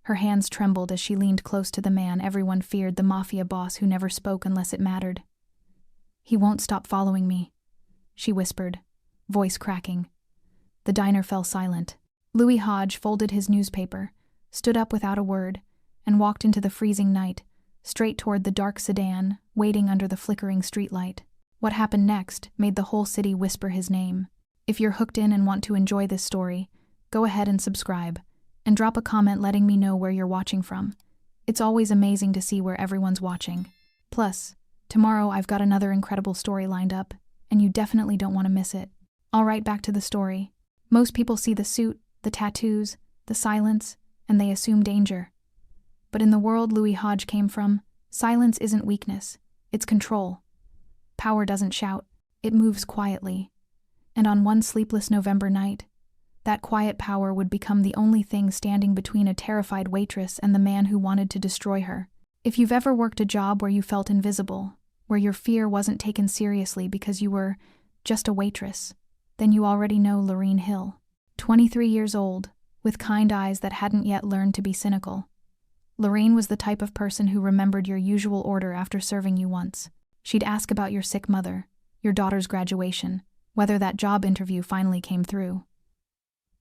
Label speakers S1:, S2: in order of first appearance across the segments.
S1: Her hands trembled as she leaned close to the man everyone feared, the Mafia boss who never spoke unless it mattered. "He won't stop following me," she whispered, voice cracking. The diner fell silent. Louis Hodge folded his newspaper, stood up without a word, and walked into the freezing night, straight toward the dark sedan, waiting under the flickering streetlight. What happened next made the whole city whisper his name. If you're hooked in and want to enjoy this story, go ahead and subscribe, and drop a comment letting me know where you're watching from. It's always amazing to see where everyone's watching. Plus, tomorrow I've got another incredible story lined up, and you definitely don't want to miss it. All right, back to the story. Most people see the suit, the tattoos, the silence, and they assume danger. But in the world Louis Hodge came from, silence isn't weakness, it's control. Power doesn't shout, it moves quietly. And on one sleepless November night, that quiet power would become the only thing standing between a terrified waitress and the man who wanted to destroy her. If you've ever worked a job where you felt invisible, where your fear wasn't taken seriously because you were just a waitress, then you already know Lorene Hill. 23 years old, with kind eyes that hadn't yet learned to be cynical. Lorene was the type of person who remembered your usual order after serving you once. She'd ask about your sick mother, your daughter's graduation, whether that job interview finally came through.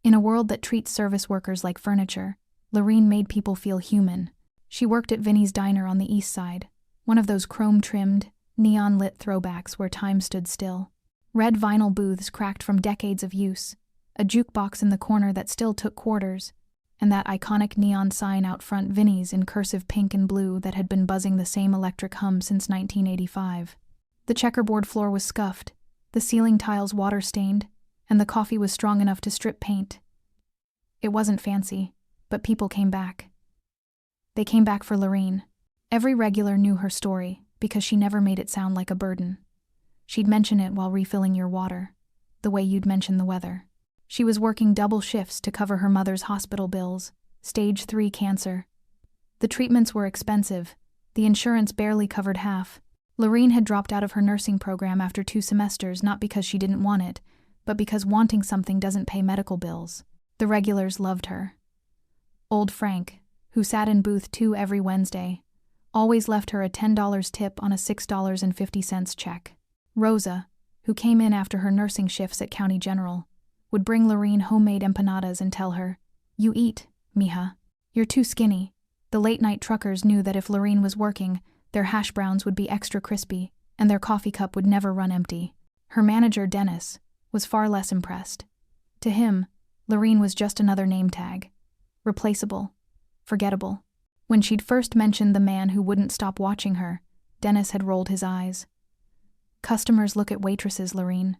S1: In a world that treats service workers like furniture, Lorene made people feel human. She worked at Vinny's Diner on the east side, one of those chrome-trimmed, neon-lit throwbacks where time stood still. Red vinyl booths cracked from decades of use, a jukebox in the corner that still took quarters, and that iconic neon sign out front, Vinny's, in cursive pink and blue that had been buzzing the same electric hum since 1985. The checkerboard floor was scuffed, the ceiling tiles water-stained, and the coffee was strong enough to strip paint. It wasn't fancy, but people came back. They came back for Lorene. Every regular knew her story, because she never made it sound like a burden. She'd mention it while refilling your water, the way you'd mention the weather. She was working double shifts to cover her mother's hospital bills, stage 3 cancer. The treatments were expensive, the insurance barely covered half. Lorene had dropped out of her nursing program after 2 semesters, not because she didn't want it, but because wanting something doesn't pay medical bills. The regulars loved her. Old Frank, who sat in booth 2 every Wednesday, always left her a $10 tip on a $6.50 check. Rosa, who came in after her nursing shifts at County General, would bring Lorene homemade empanadas and tell her, "You eat, mija. You're too skinny." The late-night truckers knew that if Lorene was working, their hash browns would be extra crispy, and their coffee cup would never run empty. Her manager, Dennis, was far less impressed. To him, Lorene was just another name tag. Replaceable. Forgettable. When she'd first mentioned the man who wouldn't stop watching her, Dennis had rolled his eyes. "Customers look at waitresses, Lorene.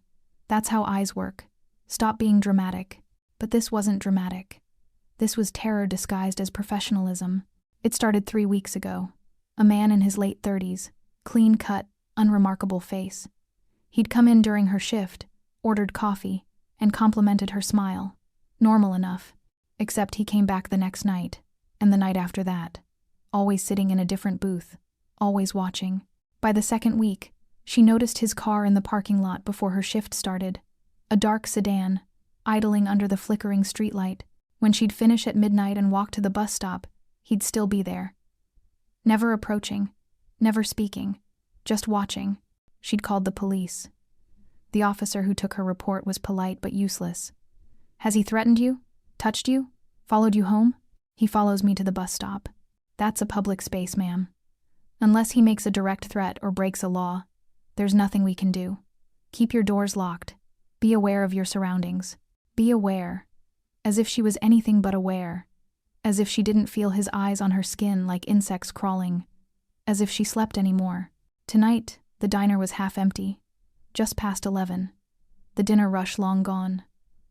S1: That's how eyes work. Stop being dramatic." But this wasn't dramatic. This was terror disguised as professionalism. It started 3 weeks ago. A man in his late 30s, clean-cut, unremarkable face. He'd come in during her shift, ordered coffee, and complimented her smile. Normal enough. Except he came back the next night, and the night after that. Always sitting in a different booth, always watching. By the second week, she noticed his car in the parking lot before her shift started. A dark sedan, idling under the flickering streetlight. When she'd finish at midnight and walk to the bus stop, he'd still be there. Never approaching, never speaking, just watching. She'd called the police. The officer who took her report was polite but useless. "Has he threatened you? Touched you? Followed you home?" "He follows me to the bus stop." "That's a public space, ma'am. Unless he makes a direct threat or breaks a law, there's nothing we can do. Keep your doors locked. Be aware of your surroundings. Be aware." As if she was anything but aware. As if she didn't feel his eyes on her skin like insects crawling. As if she slept anymore. Tonight, the diner was half empty. Just past 11. The dinner rush long gone.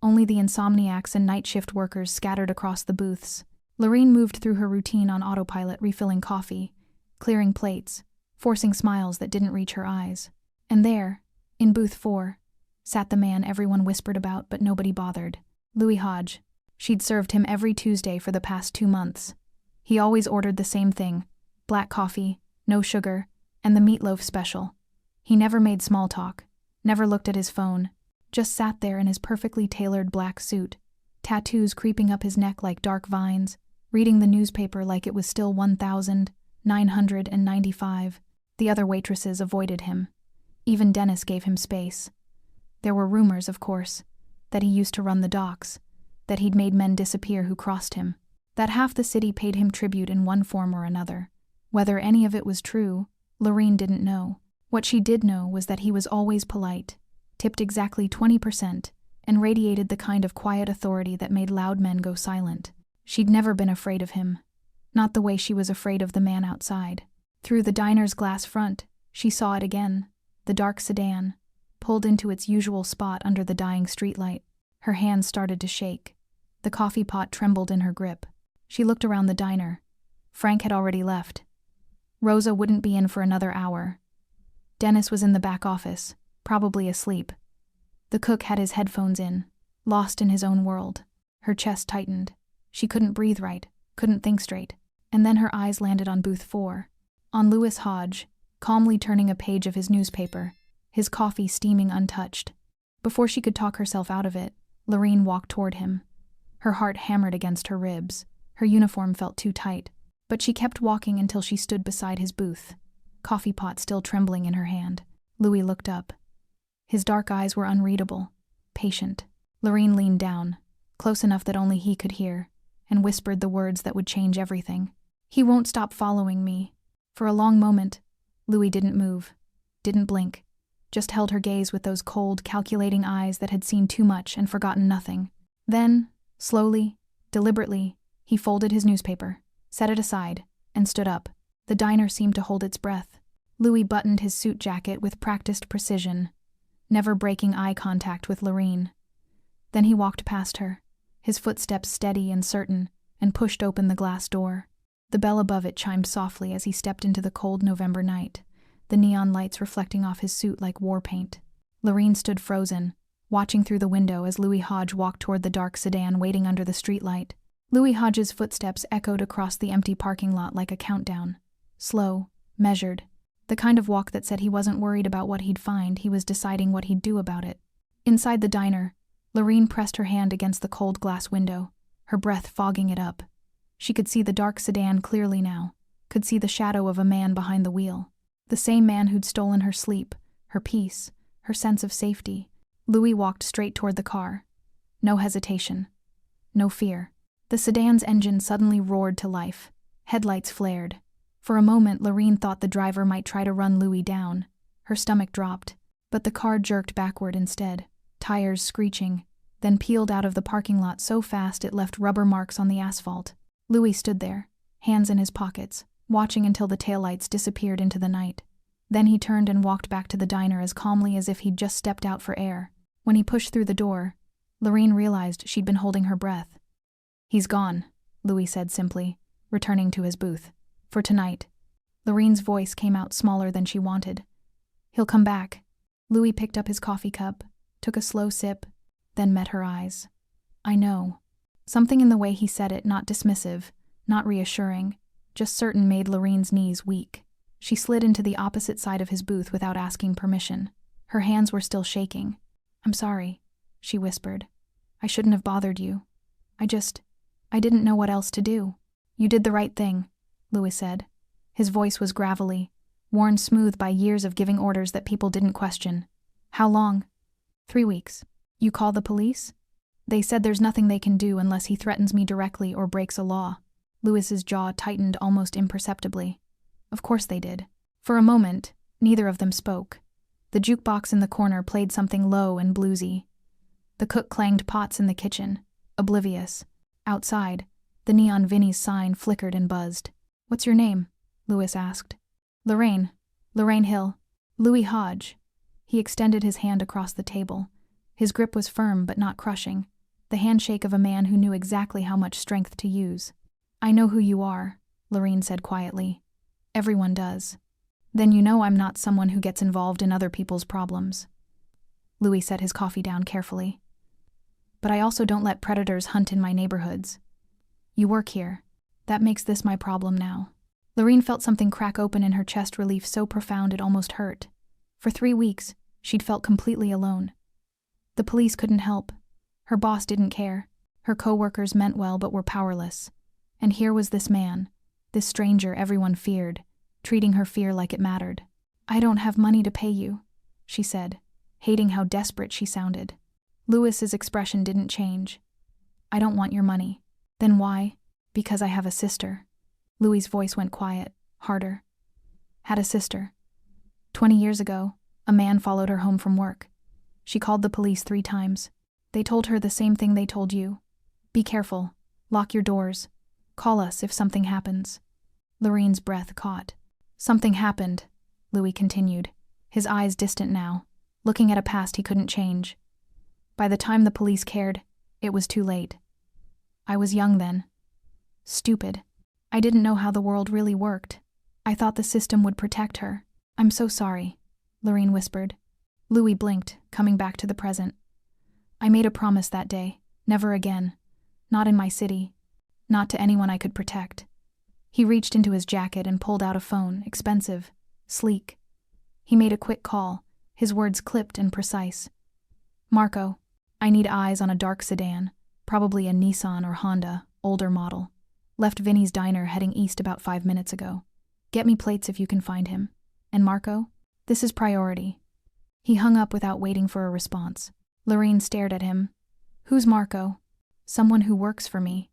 S1: Only the insomniacs and night shift workers scattered across the booths. Lorene moved through her routine on autopilot, refilling coffee, clearing plates, forcing smiles that didn't reach her eyes. And there, in booth 4, sat the man everyone whispered about but nobody bothered. Louis Hodge. She'd served him every Tuesday for the past 2 months. He always ordered the same thing, black coffee, no sugar, and the meatloaf special. He never made small talk, never looked at his phone, just sat there in his perfectly tailored black suit, tattoos creeping up his neck like dark vines, reading the newspaper like it was still 1995. The other waitresses avoided him. Even Dennis gave him space. There were rumors, of course, that he used to run the docks, that he'd made men disappear who crossed him, that half the city paid him tribute in one form or another. Whether any of it was true, Lorene didn't know. What she did know was that he was always polite, tipped exactly 20%, and radiated the kind of quiet authority that made loud men go silent. She'd never been afraid of him, not the way she was afraid of the man outside. Through the diner's glass front, she saw it again, the dark sedan, pulled into its usual spot under the dying streetlight. Her hands started to shake. The coffee pot trembled in her grip. She looked around the diner. Frank had already left. Rosa wouldn't be in for another hour. Dennis was in the back office, probably asleep. The cook had his headphones in, lost in his own world. Her chest tightened. She couldn't breathe right, couldn't think straight. And then her eyes landed on booth 4, on Lewis Hodge, calmly turning a page of his newspaper, his coffee steaming untouched. Before she could talk herself out of it, Lorene walked toward him. Her heart hammered against her ribs. Her uniform felt too tight. But she kept walking until she stood beside his booth, coffee pot still trembling in her hand. Louis looked up. His dark eyes were unreadable, patient. Lorene leaned down, close enough that only he could hear, and whispered the words that would change everything. "He won't stop following me." For a long moment, Louis didn't move, didn't blink, just held her gaze with those cold, calculating eyes that had seen too much and forgotten nothing. Then, slowly, deliberately, he folded his newspaper, set it aside, and stood up. The diner seemed to hold its breath. Louis buttoned his suit jacket with practiced precision, never breaking eye contact with Lorene. Then he walked past her, his footsteps steady and certain, and pushed open the glass door. The bell above it chimed softly as he stepped into the cold November night, the neon lights reflecting off his suit like war paint. Lorene stood frozen, watching through the window as Louis Hodge walked toward the dark sedan waiting under the streetlight. Louis Hodge's footsteps echoed across the empty parking lot like a countdown. Slow, measured. The kind of walk that said he wasn't worried about what he'd find, he was deciding what he'd do about it. Inside the diner, Lorene pressed her hand against the cold glass window, her breath fogging it up. She could see the dark sedan clearly now, could see the shadow of a man behind the wheel. The same man who'd stolen her sleep, her peace, her sense of safety. Louis walked straight toward the car. No hesitation. No fear. The sedan's engine suddenly roared to life. Headlights flared. For a moment, Lorene thought the driver might try to run Louis down. Her stomach dropped, but the car jerked backward instead, tires screeching, then peeled out of the parking lot so fast it left rubber marks on the asphalt. Louis stood there, hands in his pockets, watching until the taillights disappeared into the night. Then he turned and walked back to the diner as calmly as if he'd just stepped out for air. When he pushed through the door, Lorene realized she'd been holding her breath. "He's gone," Louis said simply, returning to his booth. "For tonight." Lorene's voice came out smaller than she wanted. "He'll come back." Louis picked up his coffee cup, took a slow sip, then met her eyes. "I know." Something in the way he said it, not dismissive, not reassuring, just certain, made Lorene's knees weak. She slid into the opposite side of his booth without asking permission. Her hands were still shaking. "I'm sorry," she whispered. "I shouldn't have bothered you. I didn't know what else to do." "You did the right thing," Louis said. His voice was gravelly, worn smooth by years of giving orders that people didn't question. "How long?" 3 weeks. "You call the police?" "They said there's nothing they can do unless he threatens me directly or breaks a law." Louis's jaw tightened almost imperceptibly. Of course they did. For a moment, neither of them spoke. The jukebox in the corner played something low and bluesy. The cook clanged pots in the kitchen, oblivious. Outside, the neon Vinnie's sign flickered and buzzed. "What's your name?" Louis asked. "Lorene. Lorene Hill." "Louis Hodge." He extended his hand across the table. His grip was firm but not crushing, the handshake of a man who knew exactly how much strength to use. "I know who you are," Lorene said quietly. "Everyone does." "Then you know I'm not someone who gets involved in other people's problems." Louis set his coffee down carefully. "But I also don't let predators hunt in my neighborhoods. You work here. That makes this my problem now." Lorene felt something crack open in her chest, relief so profound it almost hurt. For 3 weeks, she'd felt completely alone. The police couldn't help. Her boss didn't care. Her co-workers meant well but were powerless. And here was this man, this stranger everyone feared, treating her fear like it mattered. "I don't have money to pay you," she said, hating how desperate she sounded. Lewis's expression didn't change. "I don't want your money." "Then why?" "Because I have a sister." Louis's voice went quiet, harder. "Had a sister. 20 years ago, a man followed her home from work. She called the police 3 times. They told her the same thing they told you. Be careful. Lock your doors. Call us if something happens." Lorraine's breath caught. "Something happened," Louis continued, his eyes distant now, looking at a past he couldn't change. "By the time the police cared, it was too late. I was young then. Stupid. I didn't know how the world really worked. I thought the system would protect her. I'm so sorry," Lorraine whispered. Louis blinked, coming back to the present. "I made a promise that day. Never again. Not in my city. Not to anyone I could protect." He reached into his jacket and pulled out a phone, expensive, sleek. He made a quick call, his words clipped and precise. "Marco, I need eyes on a dark sedan, probably a Nissan or Honda, older model. Left Vinny's diner heading east about 5 minutes ago. Get me plates if you can find him. And Marco, this is priority." He hung up without waiting for a response. Lorraine stared at him. "Who's Marco?" "Someone who works for me."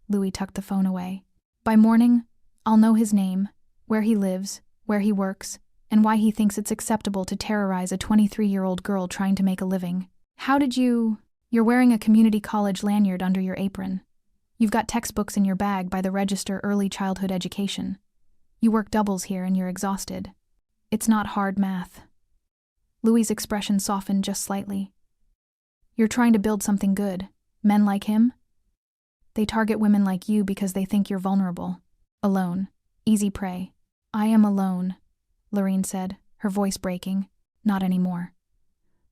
S1: Louis tucked the phone away. "By morning, I'll know his name, where he lives, where he works, and why he thinks it's acceptable to terrorize a 23-year-old girl trying to make a living. How did you... You're wearing a community college lanyard under your apron. You've got textbooks in your bag by the Register Early Childhood Education. You work doubles here and you're exhausted. It's not hard math." Louis's expression softened just slightly. "You're trying to build something good. Men like him? They target women like you because they think you're vulnerable. Alone. Easy prey." "I am alone," Lorraine said, her voice breaking. "Not anymore."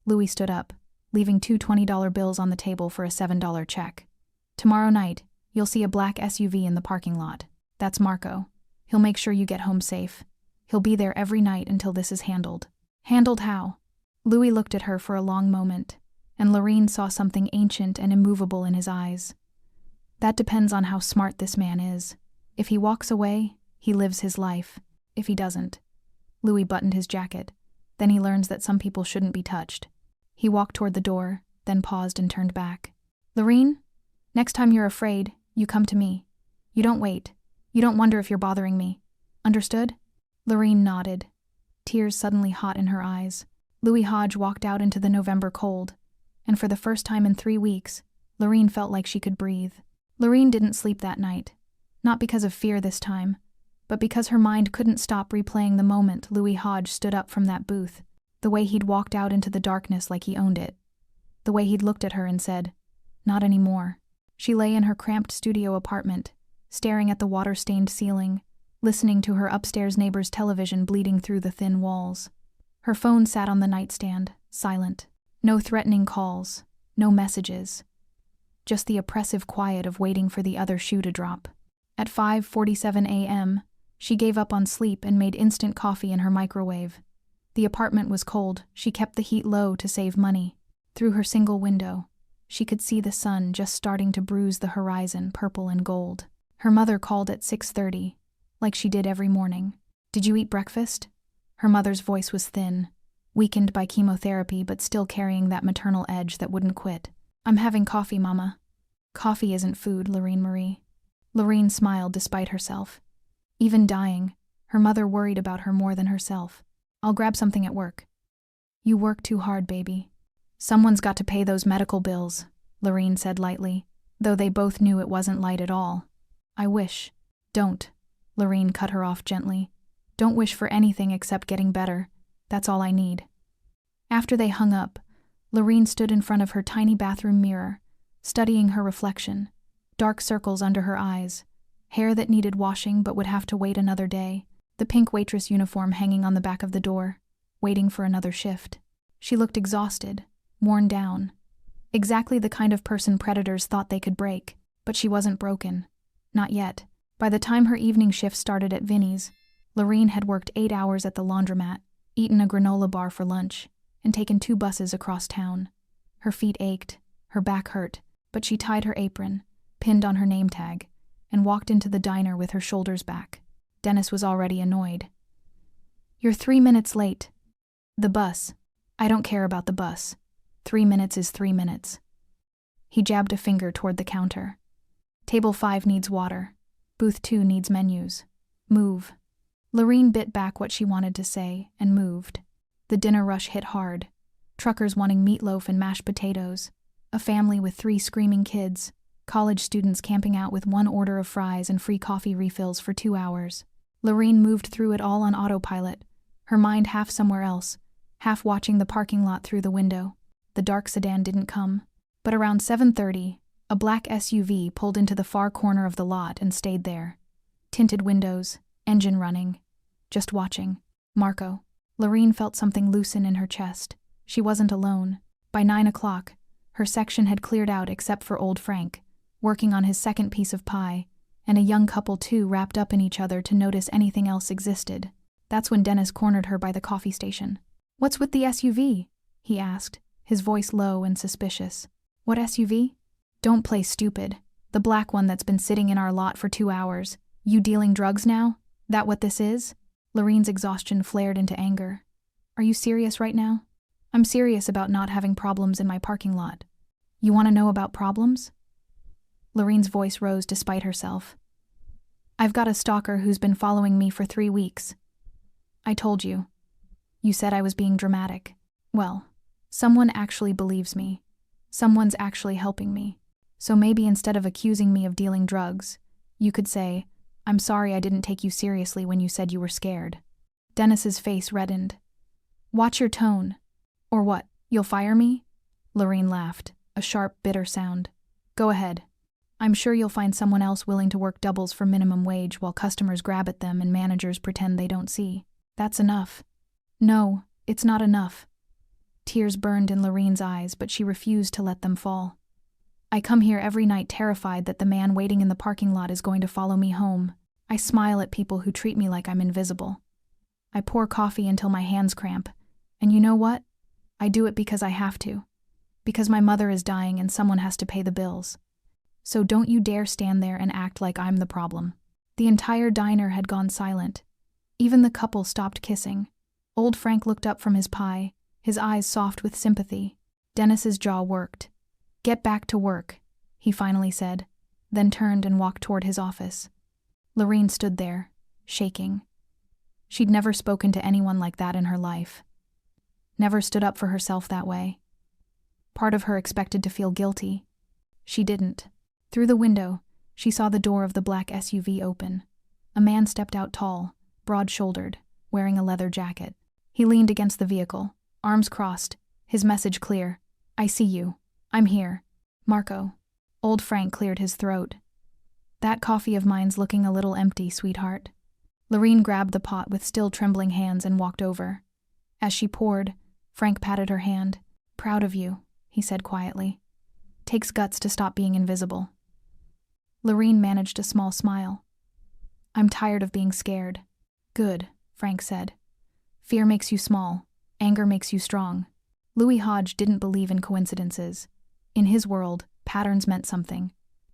S1: Louis stood up, leaving 2 $20 bills on the table for a $7 check. "Tomorrow night, you'll see a black SUV in the parking lot. That's Marco. He'll make sure you get home safe. He'll be there every night until this is handled." "Handled how?" Louis looked at her for a long moment, and Lorraine saw something ancient and immovable in his eyes. "That depends on how smart this man is. If he walks away, he lives his life. If he doesn't..." Louis buttoned his jacket. "Then he learns that some people shouldn't be touched." He walked toward the door, then paused and turned back. "Lorraine, next time you're afraid, you come to me. You don't wait. You don't wonder if you're bothering me. Understood?" Lorraine nodded, tears suddenly hot in her eyes. Louis Hodge walked out into the November cold, and for the first time in 3 weeks, Lorraine felt like she could breathe. Lorraine didn't sleep that night, not because of fear this time, but because her mind couldn't stop replaying the moment Louis Hodge stood up from that booth, the way he'd walked out into the darkness like he owned it, the way he'd looked at her and said, "Not anymore." She lay in her cramped studio apartment, staring at the water-stained ceiling, listening to her upstairs neighbor's television bleeding through the thin walls. Her phone sat on the nightstand, silent. No threatening calls, no messages. Just the oppressive quiet of waiting for the other shoe to drop. At 5:47 a.m., she gave up on sleep and made instant coffee in her microwave. The apartment was cold. She kept the heat low to save money. Through her single window, she could see the sun just starting to bruise the horizon purple and gold. Her mother called at 6:30, like she did every morning. "Did you eat breakfast?" Her mother's voice was thin, weakened by chemotherapy but still carrying that maternal edge that wouldn't quit. "I'm having coffee, Mama." "Coffee isn't food, Lorraine Marie." Lorraine smiled despite herself. Even dying, her mother worried about her more than herself. "I'll grab something at work." "You work too hard, baby." "Someone's got to pay those medical bills," Lorraine said lightly, though they both knew it wasn't light at all. "I wish." "Don't." Lorraine cut her off gently. "Don't wish for anything except getting better. That's all I need." After they hung up, Lorraine stood in front of her tiny bathroom mirror, studying her reflection. Dark circles under her eyes, hair that needed washing but would have to wait another day, the pink waitress uniform hanging on the back of the door, waiting for another shift. She looked exhausted, worn down. Exactly the kind of person predators thought they could break, but she wasn't broken. Not yet. By the time her evening shift started at Vinny's, Lorraine had worked 8 hours at the laundromat, eaten a granola bar for lunch, and taken 2 buses across town. Her feet ached, her back hurt, but she tied her apron, pinned on her name tag, and walked into the diner with her shoulders back. Dennis was already annoyed. "You're 3 minutes late." "The bus." "I don't care about the bus. 3 minutes is 3 minutes." He jabbed a finger toward the counter. "Table 5 needs water. Booth 2 needs menus. Move." Lorene bit back what she wanted to say and moved. The dinner rush hit hard. Truckers wanting meatloaf and mashed potatoes. A family with 3 screaming kids. College students camping out with 1 order of fries and free coffee refills for 2 hours. Lorene moved through it all on autopilot, her mind half somewhere else, half watching the parking lot through the window. The dark sedan didn't come. But around 7:30, a black SUV pulled into the far corner of the lot and stayed there. Tinted windows, engine running, just watching. Marco. Lorene felt something loosen in her chest. She wasn't alone. By 9 o'clock, her section had cleared out except for old Frank, working on his second piece of pie, and a young couple too wrapped up in each other to notice anything else existed. That's when Dennis cornered her by the coffee station. "What's with the SUV?" he asked, his voice low and suspicious. "What SUV?" "Don't play stupid. The black one that's been sitting in our lot for 2 hours. You dealing drugs now? That what this is?" Lorene's exhaustion flared into anger. "Are you serious right now?" "I'm serious about not having problems in my parking lot." "You want to know about problems?" Lorene's voice rose despite herself. "I've got a stalker who's been following me for 3 weeks. I told you. You said I was being dramatic. Well, someone actually believes me. Someone's actually helping me. So maybe instead of accusing me of dealing drugs, you could say, 'I'm sorry I didn't take you seriously when you said you were scared.'" Dennis's face reddened. "Watch your tone. Or what, you'll fire me?" Lorene laughed, a sharp, bitter sound. "Go ahead. I'm sure you'll find someone else willing to work doubles for minimum wage while customers grab at them and managers pretend they don't see. That's enough." "No, it's not enough." Tears burned in Lorene's eyes, but she refused to let them fall. "I come here every night terrified that the man waiting in the parking lot is going to follow me home. I smile at people who treat me like I'm invisible. I pour coffee until my hands cramp. And you know what? I do it because I have to. Because my mother is dying and someone has to pay the bills. So don't you dare stand there and act like I'm the problem." The entire diner had gone silent. Even the couple stopped kissing. Old Frank looked up from his pie, his eyes soft with sympathy. Dennis's jaw worked. "Get back to work," he finally said, then turned and walked toward his office. Lorene stood there, shaking. She'd never spoken to anyone like that in her life. Never stood up for herself that way. Part of her expected to feel guilty. She didn't. Through the window, she saw the door of the black SUV open. A man stepped out tall, broad-shouldered, wearing a leather jacket. He leaned against the vehicle, arms crossed, his message clear. "I see you. I'm here. Marco." Old Frank cleared his throat. "That coffee of mine's looking a little empty, sweetheart." Lorene grabbed the pot with still trembling hands and walked over. As she poured, Frank patted her hand. "Proud of you," he said quietly. "Takes guts to stop being invisible." Lorene managed a small smile. "I'm tired of being scared." "Good," Frank said. "Fear makes you small. Anger makes you strong." Louis Hodge didn't believe in coincidences. In his world, patterns meant something.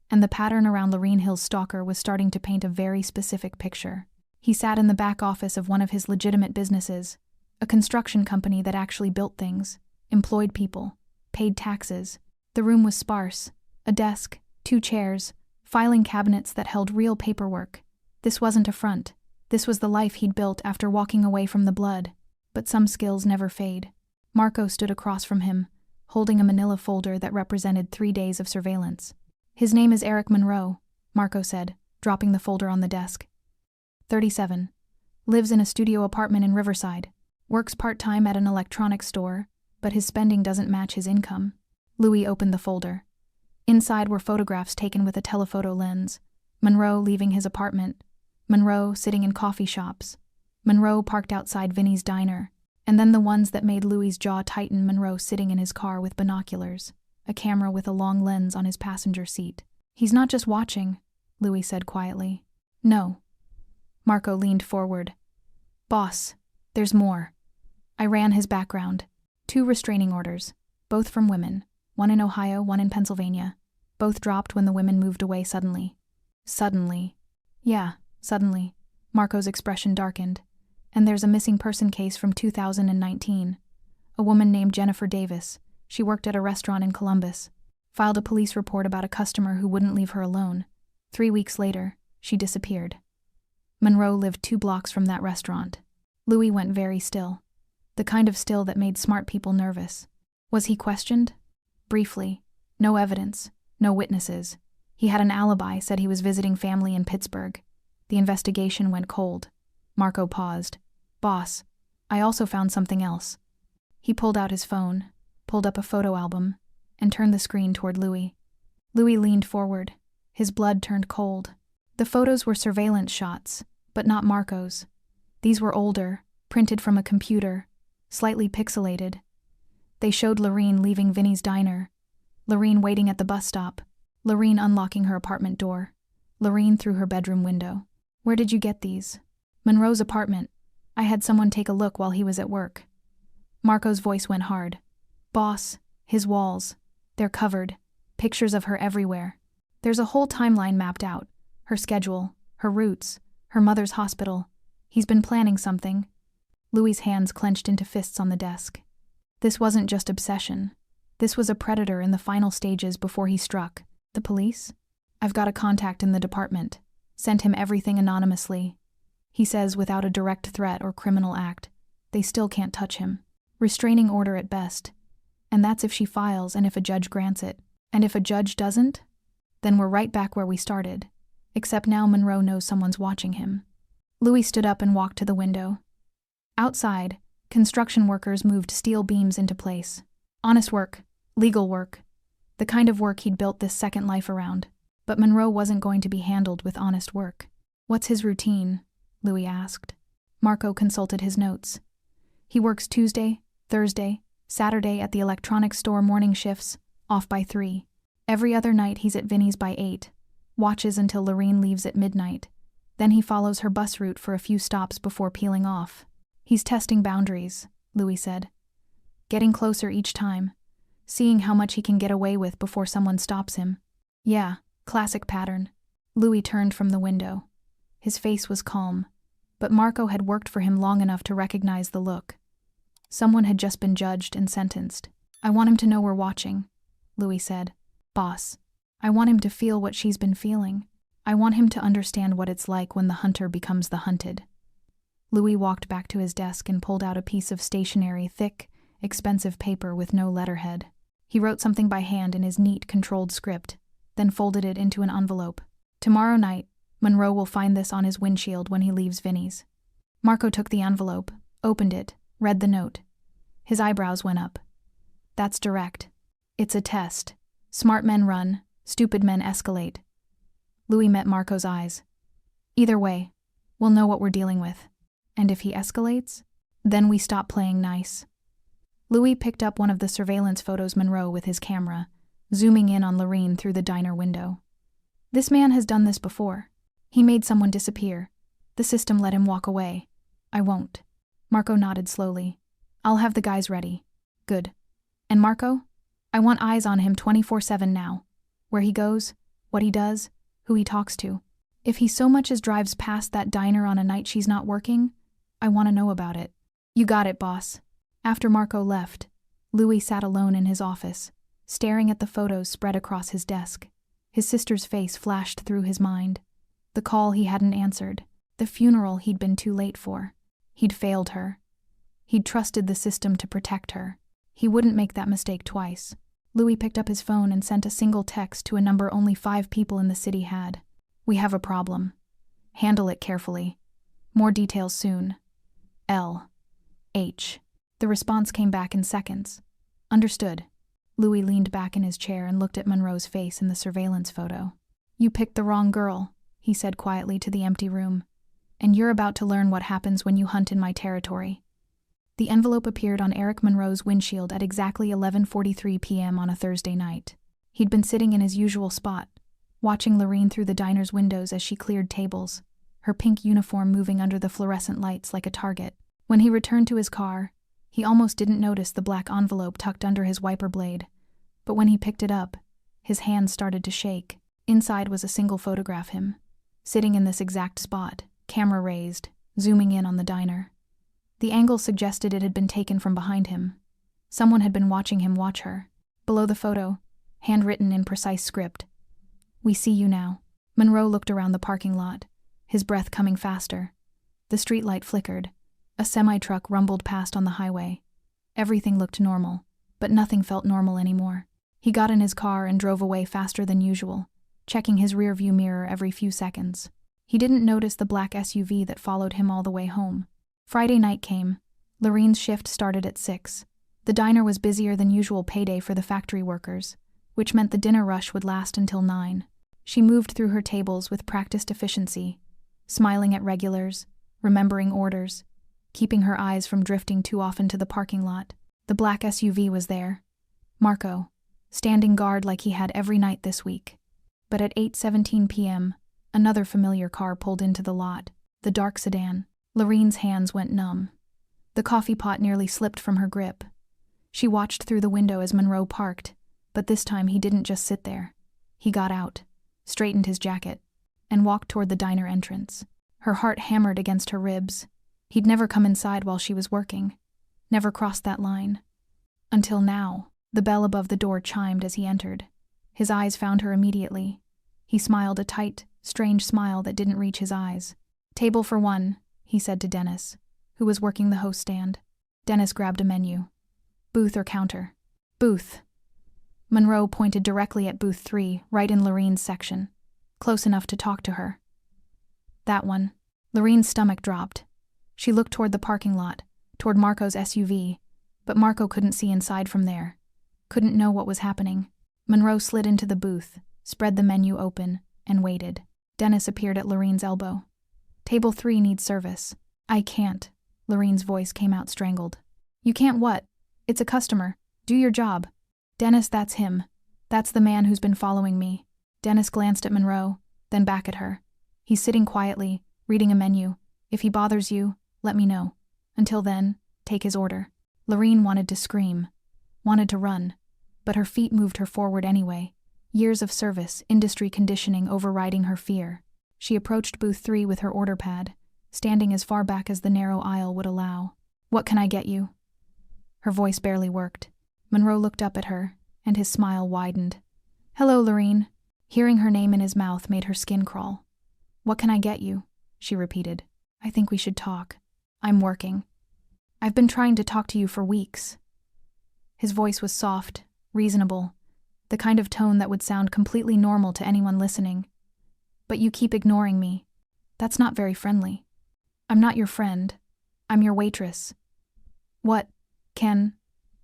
S1: And the pattern around Lorene Hill's stalker was starting to paint a very specific picture. He sat in the back office of one of his legitimate businesses, a construction company that actually built things, employed people, paid taxes. The room was sparse. A desk, 2 chairs, filing cabinets that held real paperwork. This wasn't a front. This was the life he'd built after walking away from the blood. But some skills never fade. Marco stood across from him, holding a manila folder that represented 3 days of surveillance. "His name is Eric Monroe," Marco said, dropping the folder on the desk. 37. Lives in a studio apartment in Riverside. Works part-time at an electronics store, but his spending doesn't match his income. Louis opened the folder. Inside were photographs taken with a telephoto lens. Monroe leaving his apartment. Monroe sitting in coffee shops. Monroe parked outside Vinny's diner. And then the ones that made Louis's jaw tighten, Monroe sitting in his car with binoculars, a camera with a long lens on his passenger seat. "He's not just watching," Louis said quietly. "No." Marco leaned forward. "Boss, there's more. I ran his background. 2 restraining orders, both from women, one in Ohio, one in Pennsylvania. Both dropped when the women moved away suddenly. Suddenly. Yeah, suddenly. Marco's expression darkened. And there's a missing person case from 2019. A woman named Jennifer Davis. She worked at a restaurant in Columbus. Filed a police report about a customer who wouldn't leave her alone. 3 weeks later, she disappeared. Monroe lived 2 blocks from that restaurant. Louis went very still. The kind of still that made smart people nervous. Was he questioned? Briefly. No evidence. No witnesses. He had an alibi, said he was visiting family in Pittsburgh. The investigation went cold. Marco paused. Boss, I also found something else. He pulled out his phone, pulled up a photo album, and turned the screen toward Louis. Louis leaned forward. His blood turned cold. The photos were surveillance shots, but not Marco's. These were older, printed from a computer, slightly pixelated. They showed Lorene leaving Vinny's diner, Lorene waiting at the bus stop, Lorene unlocking her apartment door, Lorene through her bedroom window. Where did you get these? Monroe's apartment. I had someone take a look while he was at work. Marco's voice went hard. Boss, his walls. They're covered. Pictures of her everywhere. There's a whole timeline mapped out. Her schedule, her routes, her mother's hospital. He's been planning something. Louis's hands clenched into fists on the desk. This wasn't just obsession. This was a predator in the final stages before he struck. The police? I've got a contact in the department. Sent him everything anonymously. He says without a direct threat or criminal act, they still can't touch him. Restraining order at best. And that's if she files and if a judge grants it. And if a judge doesn't? Then we're right back where we started. Except now Monroe knows someone's watching him. Louis stood up and walked to the window. Outside, construction workers moved steel beams into place. Honest work. Legal work. The kind of work he'd built this second life around. But Monroe wasn't going to be handled with honest work. What's his routine? Louis asked. Marco consulted his notes. He works Tuesday, Thursday, Saturday at the electronics store morning shifts, off by 3. Every other night he's at Vinny's by 8, watches until Lorene leaves at midnight. Then he follows her bus route for a few stops before peeling off. He's testing boundaries, Louis said. Getting closer each time. Seeing how much he can get away with before someone stops him. Yeah, classic pattern. Louis turned from the window. His face was calm, but Marco had worked for him long enough to recognize the look. Someone had just been judged and sentenced. I want him to know we're watching, Louis said. Boss, I want him to feel what she's been feeling. I want him to understand what it's like when the hunter becomes the hunted. Louis walked back to his desk and pulled out a piece of stationery, thick, expensive paper with no letterhead. He wrote something by hand in his neat, controlled script, then folded it into an envelope. Tomorrow night, Monroe will find this on his windshield when he leaves Vinny's. Marco took the envelope, opened it, read the note. His eyebrows went up. That's direct. It's a test. Smart men run, stupid men escalate. Louis met Marco's eyes. Either way, we'll know what we're dealing with. And if he escalates, then we stop playing nice. Louis picked up one of the surveillance photos Monroe with his camera, zooming in on Lorene through the diner window. This man has done this before. He made someone disappear. The system let him walk away. I won't. Marco nodded slowly. I'll have the guys ready. Good. And Marco? I want eyes on him 24/7 now. Where he goes, what he does, who he talks to. If he so much as drives past that diner on a night she's not working, I want to know about it. You got it, boss. After Marco left, Louis sat alone in his office, staring at the photos spread across his desk. His sister's face flashed through his mind. The call he hadn't answered. The funeral he'd been too late for. He'd failed her. He'd trusted the system to protect her. He wouldn't make that mistake twice. Louis picked up his phone and sent a single text to a number only 5 people in the city had. We have a problem. Handle it carefully. More details soon. L. H. The response came back in seconds. Understood. Louis leaned back in his chair and looked at Monroe's face in the surveillance photo. You picked the wrong girl, he said quietly to the empty room. And you're about to learn what happens when you hunt in my territory. The envelope appeared on Eric Monroe's windshield at exactly 11:43 p.m. on a Thursday night. He'd been sitting in his usual spot, watching Lorene through the diner's windows as she cleared tables, her pink uniform moving under the fluorescent lights like a target. When he returned to his car, he almost didn't notice the black envelope tucked under his wiper blade, but when he picked it up, his hands started to shake. Inside was a single photograph him, sitting in this exact spot, camera raised, zooming in on the diner. The angle suggested it had been taken from behind him. Someone had been watching him watch her. Below the photo, handwritten in precise script, "We see you now." Monroe looked around the parking lot, his breath coming faster. The streetlight flickered. A semi-truck rumbled past on the highway. Everything looked normal, but nothing felt normal anymore. He got in his car and drove away faster than usual, checking his rearview mirror every few seconds. He didn't notice the black SUV that followed him all the way home. Friday night came. Lorene's shift started at 6. The diner was busier than usual payday for the factory workers, which meant the dinner rush would last until 9. She moved through her tables with practiced efficiency, smiling at regulars, remembering orders, keeping her eyes from drifting too often to the parking lot. The black SUV was there. Marco, standing guard like he had every night this week. But at 8:17 p.m., another familiar car pulled into the lot, the dark sedan. Lorene's hands went numb. The coffee pot nearly slipped from her grip. She watched through the window as Monroe parked, but this time he didn't just sit there. He got out, straightened his jacket, and walked toward the diner entrance. Her heart hammered against her ribs. He'd never come inside while she was working, never crossed that line. Until now. The bell above the door chimed as he entered. His eyes found her immediately. He smiled a tight, strange smile that didn't reach his eyes. "Table for one," he said to Dennis, who was working the host stand. Dennis grabbed a menu. "Booth or counter?" "Booth." Monroe pointed directly at booth 3, right in Lorene's section, close enough to talk to her. "That one." Lorene's stomach dropped. She looked toward the parking lot, toward Marco's SUV, but Marco couldn't see inside from there. Couldn't know what was happening. Monroe slid into the booth, spread the menu open, and waited. Dennis appeared at Lorene's elbow. "Table 3 needs service." "I can't." Lorene's voice came out strangled. "You can't what? It's a customer. Do your job." "Dennis, that's him. That's the man who's been following me." Dennis glanced at Monroe, then back at her. "He's sitting quietly, reading a menu. If he bothers you, let me know. Until then, take his order." Lorene wanted to scream, wanted to run, but her feet moved her forward anyway. Years of service, industry conditioning overriding her fear. She approached booth 3 with her order pad, standing as far back as the narrow aisle would allow. "What can I get you?" Her voice barely worked. Monroe looked up at her, and his smile widened. "Hello, Lorene." Hearing her name in his mouth made her skin crawl. "What can I get you?" she repeated. "I think we should talk. I'm working. I've been trying to talk to you for weeks." His voice was soft, reasonable, the kind of tone that would sound completely normal to anyone listening. "But you keep ignoring me. That's not very friendly." "I'm not your friend. I'm your waitress." "What can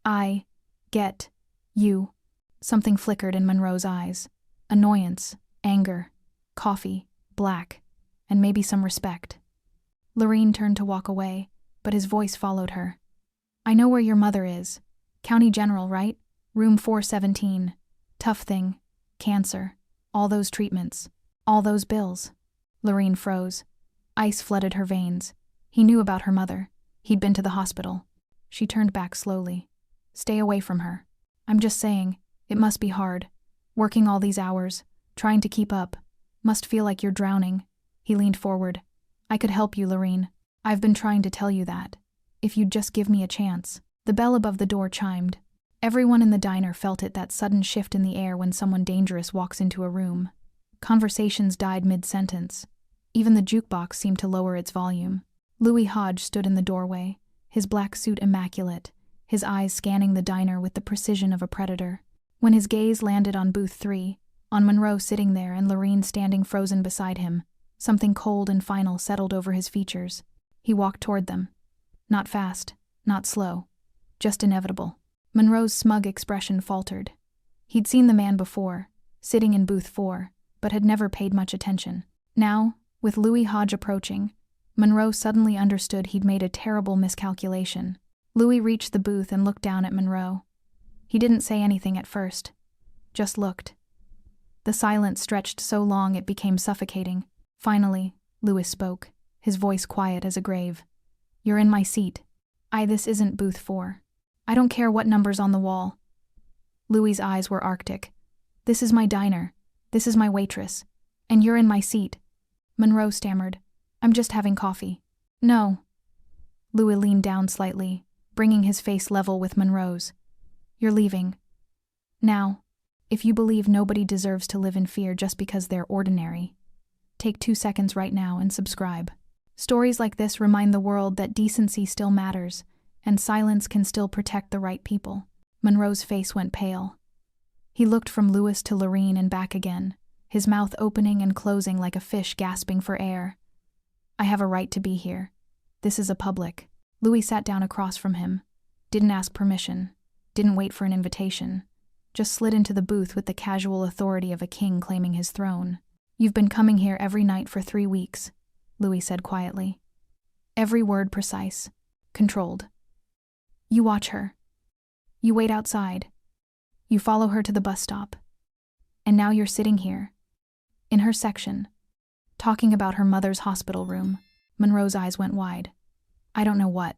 S1: I get you?" Something flickered in Monroe's eyes. Annoyance, anger, coffee, black, and maybe some respect. Lorene turned to walk away, but his voice followed her. "I know where your mother is. County General, right? Room 417. Tough thing. Cancer. All those treatments. All those bills." Lorene froze. Ice flooded her veins. He knew about her mother. He'd been to the hospital. She turned back slowly. "Stay away from her." "I'm just saying, it must be hard. Working all these hours, trying to keep up. Must feel like you're drowning." He leaned forward. "I could help you, Lorene. I've been trying to tell you that. If you'd just give me a chance." The bell above the door chimed. Everyone in the diner felt it, that sudden shift in the air when someone dangerous walks into a room. Conversations died mid-sentence. Even the jukebox seemed to lower its volume. Louis Hodge stood in the doorway, his black suit immaculate, his eyes scanning the diner with the precision of a predator. When his gaze landed on booth 3, on Monroe sitting there and Lorene standing frozen beside him, something cold and final settled over his features. He walked toward them. Not fast, not slow, just inevitable. Monroe's smug expression faltered. He'd seen the man before, sitting in booth 4, but had never paid much attention. Now, with Louis Hodge approaching, Monroe suddenly understood he'd made a terrible miscalculation. Louis reached the booth and looked down at Monroe. He didn't say anything at first, just looked. The silence stretched so long it became suffocating. Finally, Louis spoke, his voice quiet as a grave. "You're in my seat." This isn't booth 4. "I don't care what number's on the wall." Louis's eyes were arctic. "This is my diner. This is my waitress. And you're in my seat. Monroe stammered. I'm just having coffee. No. Louis leaned down slightly, bringing his face level with Monroe's. You're leaving. Now, if you believe nobody deserves to live in fear just because they're ordinary, take 2 seconds right now and subscribe. Stories like this remind the world that decency still matters, and silence can still protect the right people. Monroe's face went pale. He looked from Louis to Lorene and back again, his mouth opening and closing like a fish gasping for air. I have a right to be here. This is a public. Louis sat down across from him. Didn't ask permission. Didn't wait for an invitation. Just slid into the booth with the casual authority of a king claiming his throne. You've been coming here every night for 3 weeks, Louis said quietly. Every word precise. Controlled. You watch her. You wait outside. You follow her to the bus stop. And now you're sitting here. In her section. Talking about her mother's hospital room. Monroe's eyes went wide. I don't know what.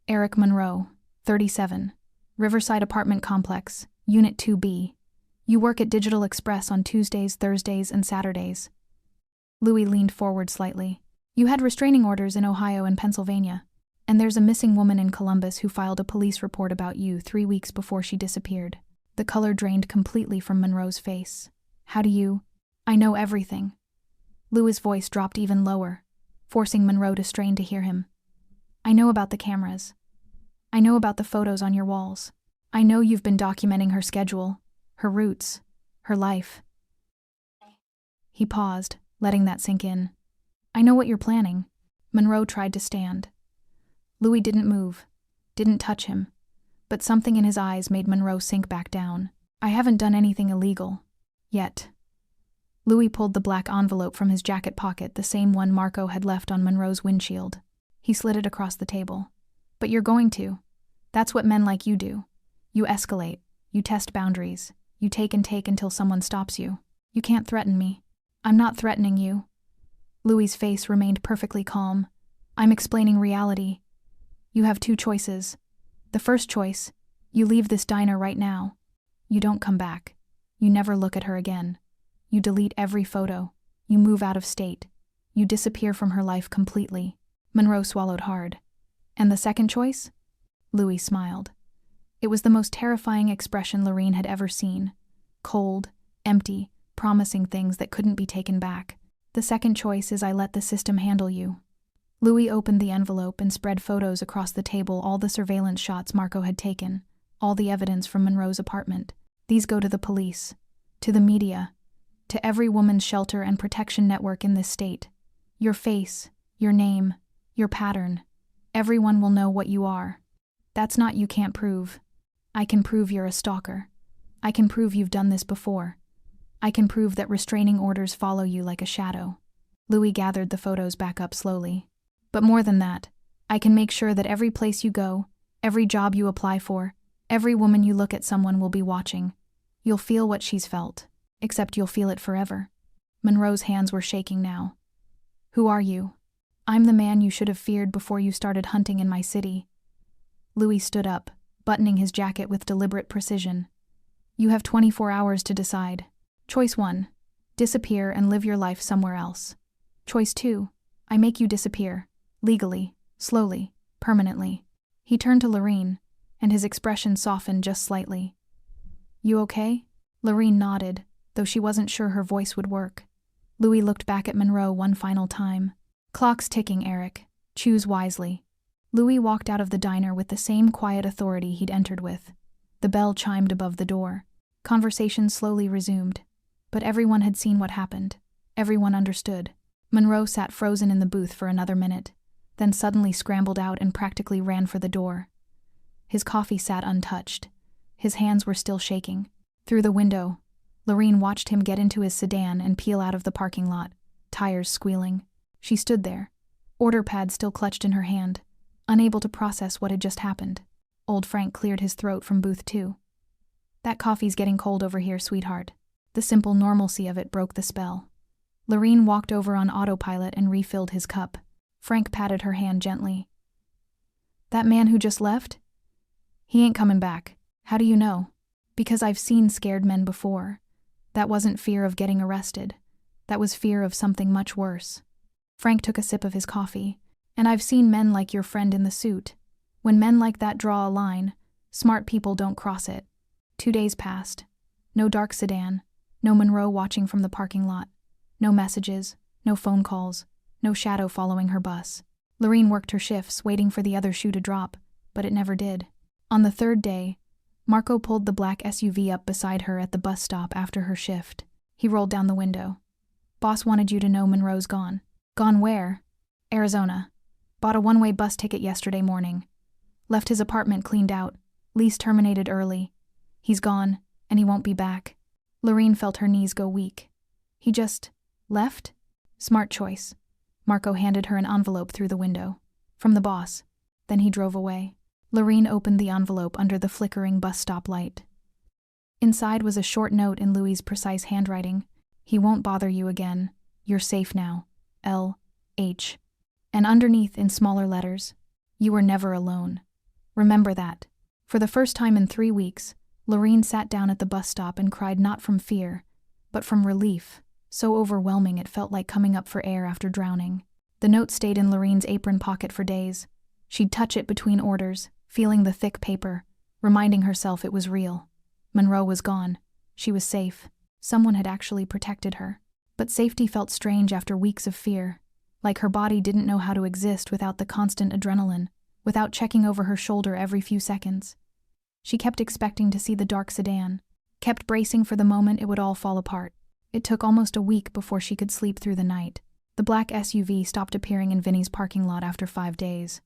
S1: Eric Monroe, 37. Riverside Apartment Complex, Unit 2B. You work at Digital Express on Tuesdays, Thursdays, and Saturdays. Louis leaned forward slightly. You had restraining orders in Ohio and Pennsylvania. And there's a missing woman in Columbus who filed a police report about you 3 weeks before she disappeared. The color drained completely from Monroe's face. How do you? I know everything. Louis' voice dropped even lower, forcing Monroe to strain to hear him. I know about the cameras. I know about the photos on your walls. I know you've been documenting her schedule, her routes, her life. He paused, letting that sink in. I know what you're planning. Monroe tried to stand. Louis didn't move, didn't touch him, but something in his eyes made Monroe sink back down. I haven't done anything illegal. Yet. Louis pulled the black envelope from his jacket pocket, the same one Marco had left on Monroe's windshield. He slid it across the table. But you're going to. That's what men like you do. You escalate. You test boundaries. You take and take until someone stops you. You can't threaten me. I'm not threatening you. Louis' face remained perfectly calm. I'm explaining reality. You have 2 choices. The first choice, you leave this diner right now. You don't come back. You never look at her again. You delete every photo. You move out of state. You disappear from her life completely. Monroe swallowed hard. And the second choice? Louis smiled. It was the most terrifying expression Lorene had ever seen. Cold, empty, promising things that couldn't be taken back. The second choice is I let the system handle you. Louis opened the envelope and spread photos across the table, all the surveillance shots Marco had taken, all the evidence from Monroe's apartment. These go to the police, to the media, to every woman's shelter and protection network in this state. Your face, your name, your pattern. Everyone will know what you are. That's not you can't prove. I can prove you're a stalker. I can prove you've done this before. I can prove that restraining orders follow you like a shadow. Louis gathered the photos back up slowly. But more than that, I can make sure that every place you go, every job you apply for, every woman you look at, someone will be watching. You'll feel what she's felt, except you'll feel it forever. Monroe's hands were shaking now. Who are you? I'm the man you should have feared before you started hunting in my city. Louis stood up, buttoning his jacket with deliberate precision. You have 24 hours to decide. Choice 1, disappear and live your life somewhere else. Choice 2, I make you disappear. Legally, slowly, permanently. He turned to Lorene, and his expression softened just slightly. You okay? Lorene nodded, though she wasn't sure her voice would work. Louis looked back at Monroe one final time. Clock's ticking, Eric. Choose wisely. Louis walked out of the diner with the same quiet authority he'd entered with. The bell chimed above the door. Conversation slowly resumed. But everyone had seen what happened. Everyone understood. Monroe sat frozen in the booth for another minute, then suddenly scrambled out and practically ran for the door. His coffee sat untouched. His hands were still shaking. Through the window, Lorene watched him get into his sedan and peel out of the parking lot, tires squealing. She stood there, order pad still clutched in her hand, unable to process what had just happened. Old Frank cleared his throat from booth 2. That coffee's getting cold over here, sweetheart. The simple normalcy of it broke the spell. Lorene walked over on autopilot and refilled his cup. Frank patted her hand gently. That man who just left? He ain't coming back. How do you know? Because I've seen scared men before. That wasn't fear of getting arrested. That was fear of something much worse. Frank took a sip of his coffee. And I've seen men like your friend in the suit. When men like that draw a line, smart people don't cross it. 2 days passed. No dark sedan. No Monroe watching from the parking lot. No messages. No phone calls. No shadow following her bus. Lorene worked her shifts, waiting for the other shoe to drop, but it never did. On the 3rd day, Marco pulled the black SUV up beside her at the bus stop after her shift. He rolled down the window. Boss wanted you to know Monroe's gone. Gone where? Arizona. Bought a one-way bus ticket yesterday morning. Left his apartment cleaned out. Lease terminated early. He's gone, and he won't be back. Lorene felt her knees go weak. He just left? Smart choice. Marco handed her an envelope through the window. From the boss. Then he drove away. Lorene opened the envelope under the flickering bus stop light. Inside was a short note in Louis's precise handwriting. He won't bother you again. You're safe now. L.H. And underneath, in smaller letters, you were never alone. Remember that. For the first time in 3 weeks, Lorene sat down at the bus stop and cried not from fear, but from relief, so overwhelming it felt like coming up for air after drowning. The note stayed in Lorene's apron pocket for days. She'd touch it between orders, feeling the thick paper, reminding herself it was real. Monroe was gone. She was safe. Someone had actually protected her. But safety felt strange after weeks of fear. Like her body didn't know how to exist without the constant adrenaline, without checking over her shoulder every few seconds. She kept expecting to see the dark sedan, kept bracing for the moment it would all fall apart. It took almost a week before she could sleep through the night. The black SUV stopped appearing in Vinny's parking lot after 5 days.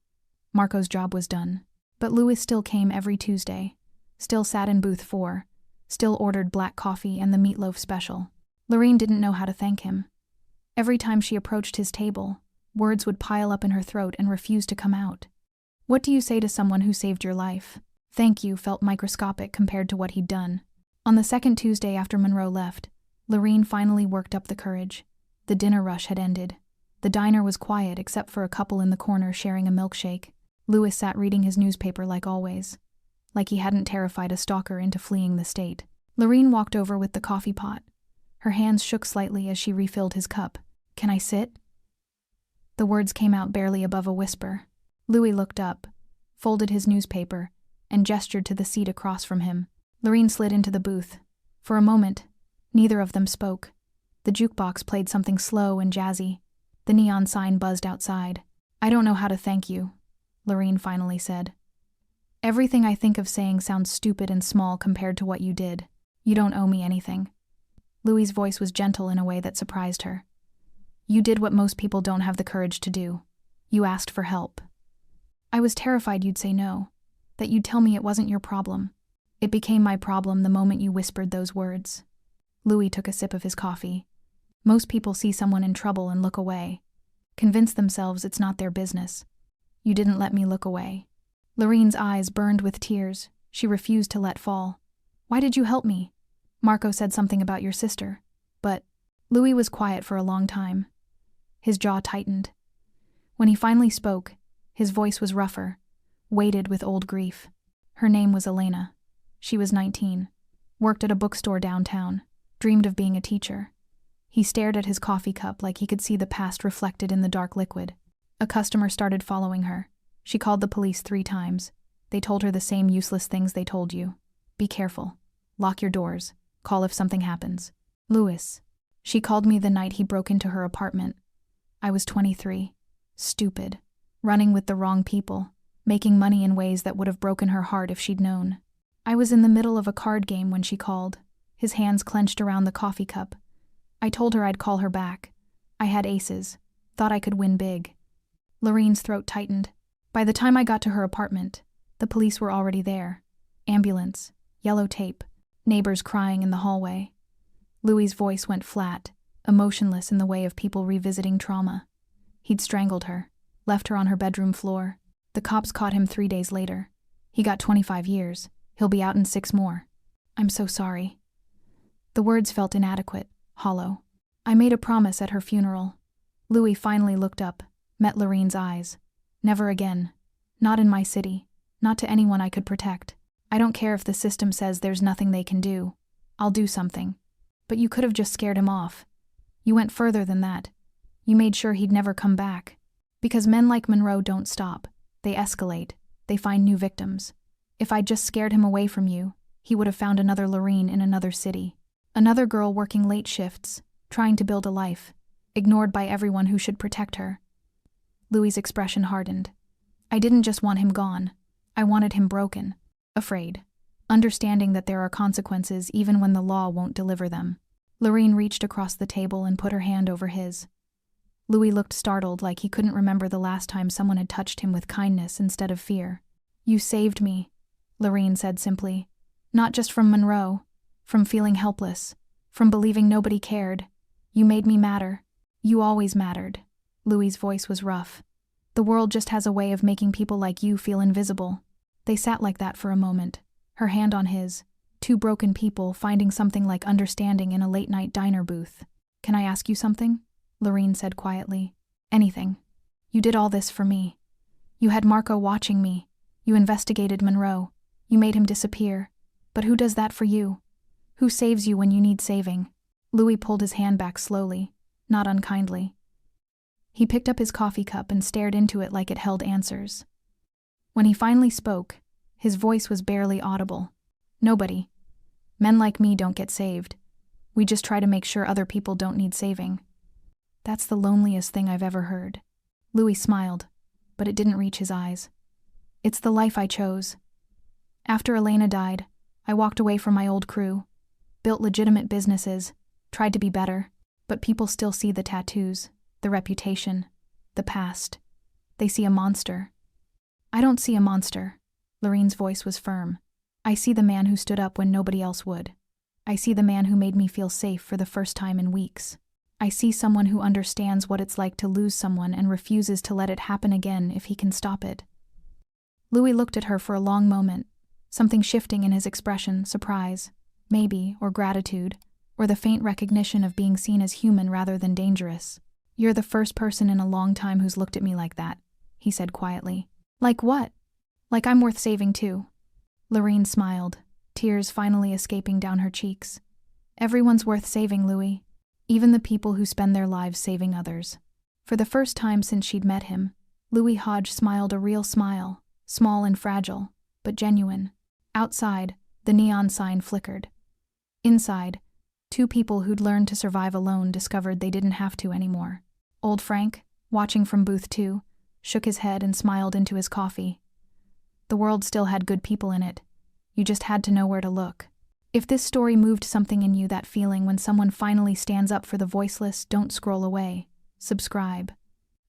S1: Marco's job was done. But Louis still came every Tuesday, still sat in booth 4, still ordered black coffee and the meatloaf special. Lorene didn't know how to thank him. Every time she approached his table, words would pile up in her throat and refuse to come out. What do you say to someone who saved your life? Thank you felt microscopic compared to what he'd done. On the 2nd Tuesday after Monroe left, Lorene finally worked up the courage. The dinner rush had ended. The diner was quiet except for a couple in the corner sharing a milkshake. Louis sat reading his newspaper like always, like he hadn't terrified a stalker into fleeing the state. Lorene walked over with the coffee pot. Her hands shook slightly as she refilled his cup. Can I sit? The words came out barely above a whisper. Louis looked up, folded his newspaper, and gestured to the seat across from him. Lorene slid into the booth. For a moment, neither of them spoke. The jukebox played something slow and jazzy. The neon sign buzzed outside. I don't know how to thank you, Lorene finally said. Everything I think of saying sounds stupid and small compared to what you did. You don't owe me anything. Louis's voice was gentle in a way that surprised her. You did what most people don't have the courage to do. You asked for help. I was terrified you'd say no, that you'd tell me it wasn't your problem. It became my problem the moment you whispered those words. Louis took a sip of his coffee. Most people see someone in trouble and look away, convince themselves it's not their business. You didn't let me look away. Lorene's eyes burned with tears. She refused to let fall. Why did you help me? Marco said something about your sister, but Louis was quiet for a long time. His jaw tightened. When he finally spoke, his voice was rougher, weighted with old grief. Her name was Elena. She was 19, worked at a bookstore downtown, dreamed of being a teacher. He stared at his coffee cup like he could see the past reflected in the dark liquid. A customer started following her. She called the police 3 times. They told her the same useless things they told you. Be careful. Lock your doors. Call if something happens. Louis. She called me the night he broke into her apartment. I was 23. Stupid. Running with the wrong people. Making money in ways that would have broken her heart if she'd known. I was in the middle of a card game when she called, his hands clenched around the coffee cup. I told her I'd call her back. I had aces. Thought I could win big. Lorene's throat tightened. By the time I got to her apartment, the police were already there. Ambulance, yellow tape, neighbors crying in the hallway. Louis's voice went flat, emotionless in the way of people revisiting trauma. He'd strangled her, left her on her bedroom floor. The cops caught him 3 days later. He got 25 years. He'll be out in 6 more. I'm so sorry. The words felt inadequate, hollow. I made a promise at her funeral. Louis finally looked up, met Lorene's eyes. Never again. Not in my city. Not to anyone I could protect. I don't care if the system says there's nothing they can do. I'll do something. But you could have just scared him off. You went further than that. You made sure he'd never come back. Because men like Monroe don't stop. They escalate. They find new victims. If I'd just scared him away from you, he would have found another Lorene in another city. Another girl working late shifts, trying to build a life, ignored by everyone who should protect her. Louis's expression hardened. I didn't just want him gone. I wanted him broken, afraid, understanding that there are consequences even when the law won't deliver them. Lorene reached across the table and put her hand over his. Louis looked startled, like he couldn't remember the last time someone had touched him with kindness instead of fear. You saved me, Lorene said simply. Not just from Monroe, from feeling helpless, from believing nobody cared. You made me matter. You always mattered. Louis's voice was rough. The world just has a way of making people like you feel invisible. They sat like that for a moment, her hand on his, two broken people finding something like understanding in a late-night diner booth. Can I ask you something? Lorene said quietly. Anything. You did all this for me. You had Marco watching me. You investigated Monroe. You made him disappear. But who does that for you? Who saves you when you need saving? Louis pulled his hand back slowly, not unkindly. He picked up his coffee cup and stared into it like it held answers. When he finally spoke, his voice was barely audible. Nobody. Men like me don't get saved. We just try to make sure other people don't need saving. That's the loneliest thing I've ever heard. Louis smiled, but it didn't reach his eyes. It's the life I chose. After Elena died, I walked away from my old crew, built legitimate businesses, tried to be better, but people still see the tattoos, the reputation, the past. They see a monster. I don't see a monster. Lorene's voice was firm. I see the man who stood up when nobody else would. I see the man who made me feel safe for the first time in weeks. I see someone who understands what it's like to lose someone and refuses to let it happen again if he can stop it. Louis looked at her for a long moment, something shifting in his expression, surprise, maybe, or gratitude, or the faint recognition of being seen as human rather than dangerous. You're the first person in a long time who's looked at me like that, he said quietly. Like what? Like I'm worth saving too. Lorene smiled, tears finally escaping down her cheeks. Everyone's worth saving, Louis. Even the people who spend their lives saving others. For the first time since she'd met him, Louis Hodge smiled a real smile, small and fragile, but genuine. Outside, the neon sign flickered. Inside, two people who'd learned to survive alone discovered they didn't have to anymore. Old Frank, watching from booth 2, shook his head and smiled into his coffee. The world still had good people in it. You just had to know where to look. If this story moved something in you, that feeling when someone finally stands up for the voiceless, don't scroll away. Subscribe.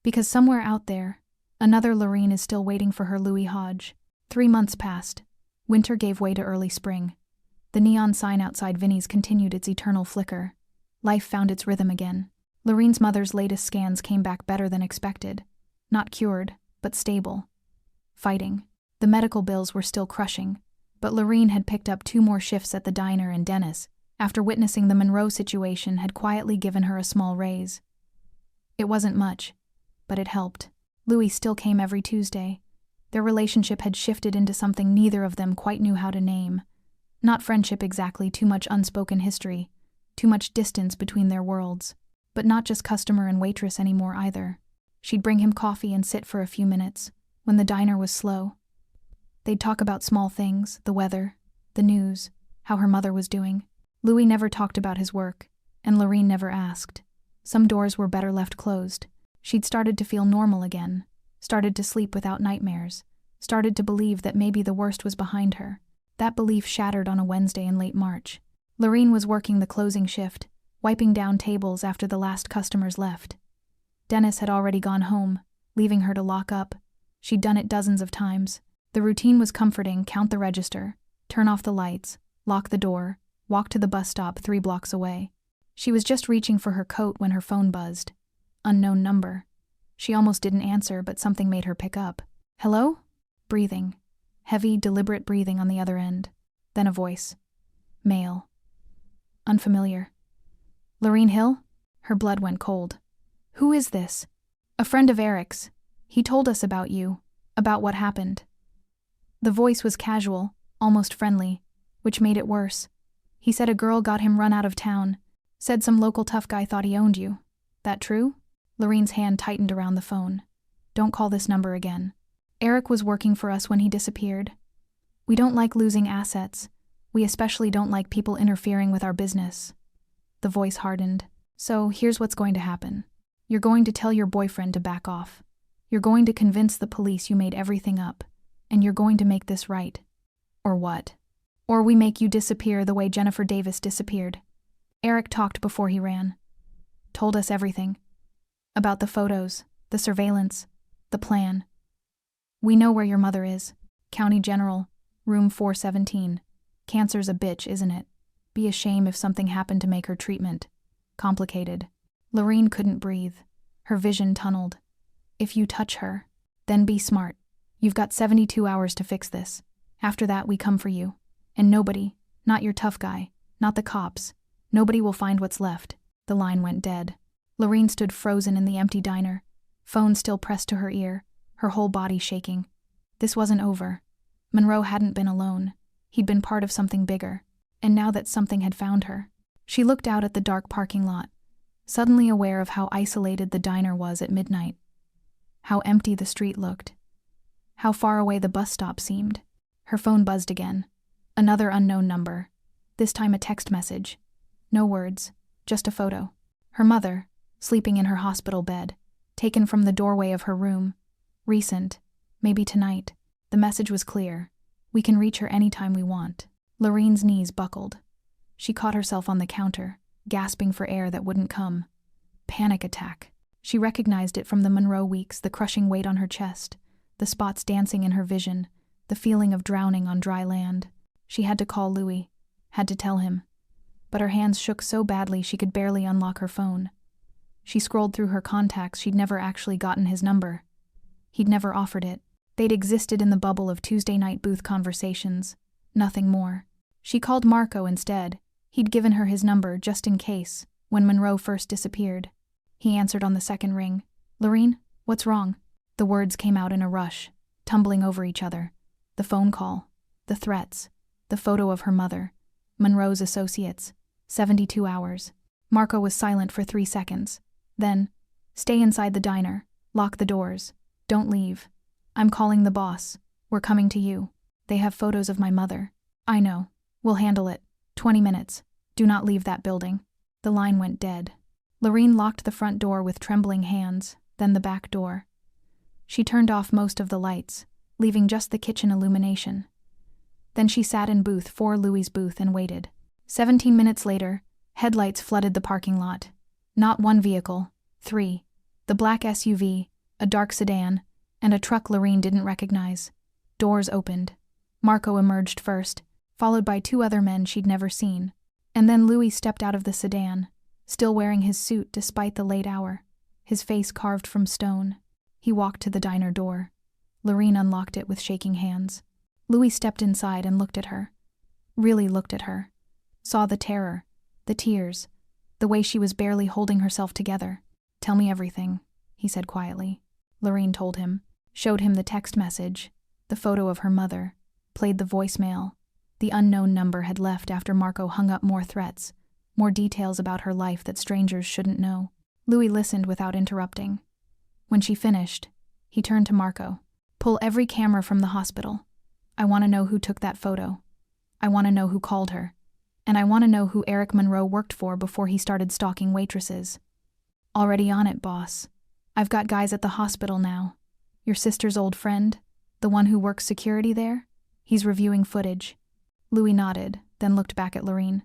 S1: Because somewhere out there, another Lorene is still waiting for her Louis Hodge. 3 months passed. Winter gave way to early spring. The neon sign outside Vinny's continued its eternal flicker. Life found its rhythm again. Lorene's mother's latest scans came back better than expected. Not cured, but stable. Fighting. The medical bills were still crushing. But Lorene had picked up 2 more shifts at the diner, and Dennis, after witnessing the Monroe situation, had quietly given her a small raise. It wasn't much, but it helped. Louis still came every Tuesday. Their relationship had shifted into something neither of them quite knew how to name. Not friendship exactly, too much unspoken history, too much distance between their worlds. But not just customer and waitress anymore either. She'd bring him coffee and sit for a few minutes, when the diner was slow. They'd talk about small things, the weather, the news, how her mother was doing. Louis never talked about his work, and Lorene never asked. Some doors were better left closed. She'd started to feel normal again, started to sleep without nightmares, started to believe that maybe the worst was behind her. That belief shattered on a Wednesday in late March. Lorene was working the closing shift, wiping down tables after the last customers left. Dennis had already gone home, leaving her to lock up. She'd done it dozens of times. The routine was comforting: count the register, turn off the lights, lock the door, walk to the bus stop 3 blocks away. She was just reaching for her coat when her phone buzzed. Unknown number. She almost didn't answer, but something made her pick up. Hello? Breathing. Heavy, deliberate breathing on the other end. Then a voice. Male. Unfamiliar. Lorene Hill? Her blood went cold. Who is this? A friend of Eric's. He told us about you, about what happened. The voice was casual, almost friendly, which made it worse. He said a girl got him run out of town, Said some local tough guy thought he owned you. That true? Lorene's hand tightened around the phone. Don't call this number again. Eric was working for us when he disappeared. We don't like losing assets. We especially don't like people interfering with our business. The voice hardened. So here's what's going to happen. You're going to tell your boyfriend to back off. You're going to convince the police you made everything up. And you're going to make this right. Or what? Or we make you disappear the way Jennifer Davis disappeared. Eric talked before he ran. Told us everything. About the photos, the surveillance, the plan. We know where your mother is. County General, room 417. Cancer's a bitch, isn't it? Be a shame if something happened to make her treatment complicated. Lorene couldn't breathe. Her vision tunneled. If you touch her, then be smart. You've got 72 hours to fix this. After that, we come for you. And nobody, not your tough guy, not the cops, nobody will find what's left. The line went dead. Lorene stood frozen in the empty diner, phone still pressed to her ear, her whole body shaking. This wasn't over. Monroe hadn't been alone. He'd been part of something bigger. And now that something had found her, she looked out at the dark parking lot, suddenly aware of how isolated the diner was at midnight. How empty the street looked. How far away the bus stop seemed. Her phone buzzed again. Another unknown number. This time a text message. No words, just a photo. Her mother, sleeping in her hospital bed, taken from the doorway of her room. Recent, maybe tonight. The message was clear. We can reach her anytime we want. Lorene's knees buckled. She caught herself on the counter, gasping for air that wouldn't come. Panic attack. She recognized it from the Monroe weeks, the crushing weight on her chest, the spots dancing in her vision, the feeling of drowning on dry land. She had to call Louis, had to tell him. But her hands shook so badly she could barely unlock her phone. She scrolled through her contacts. She'd never actually gotten his number. He'd never offered it. They'd existed in the bubble of Tuesday night booth conversations. Nothing more. She called Marco instead. He'd given her his number just in case, when Monroe first disappeared. He answered on the second ring. Lorene, what's wrong? The words came out in a rush, tumbling over each other. The phone call, the threats, the photo of her mother, Monroe's associates, 72 hours. Marco was silent for 3 seconds. Then, stay inside the diner, lock the doors, don't leave. I'm calling the boss. We're coming to you. They have photos of my mother. I know. We'll handle it. 20 minutes. Do not leave that building. The line went dead. Lorene locked the front door with trembling hands, then the back door. She turned off most of the lights, leaving just the kitchen illumination. Then she sat in booth 4, Louis's booth, and waited. 17 minutes later, headlights flooded the parking lot. Not one vehicle, 3. The black SUV, a dark sedan, and a truck Lorene didn't recognize. Doors opened. Marco emerged first, followed by 2 other men she'd never seen. And then Louis stepped out of the sedan, still wearing his suit despite the late hour, his face carved from stone. He walked to the diner door. Lorene unlocked it with shaking hands. Louis stepped inside and looked at her. Really looked at her. Saw the terror, the tears, the way she was barely holding herself together. Tell me everything, he said quietly. Lorene told him, showed him the text message, the photo of her mother, played the voicemail. The unknown number had left after Marco hung up more threats, more details about her life that strangers shouldn't know. Louis listened without interrupting. When she finished, he turned to Marco. Pull every camera from the hospital. I want to know who took that photo. I want to know who called her. And I want to know who Eric Monroe worked for before he started stalking waitresses. Already on it, boss. I've got guys at the hospital now. Your sister's old friend, the one who works security there, he's reviewing footage. Louis nodded, then looked back at Lorene.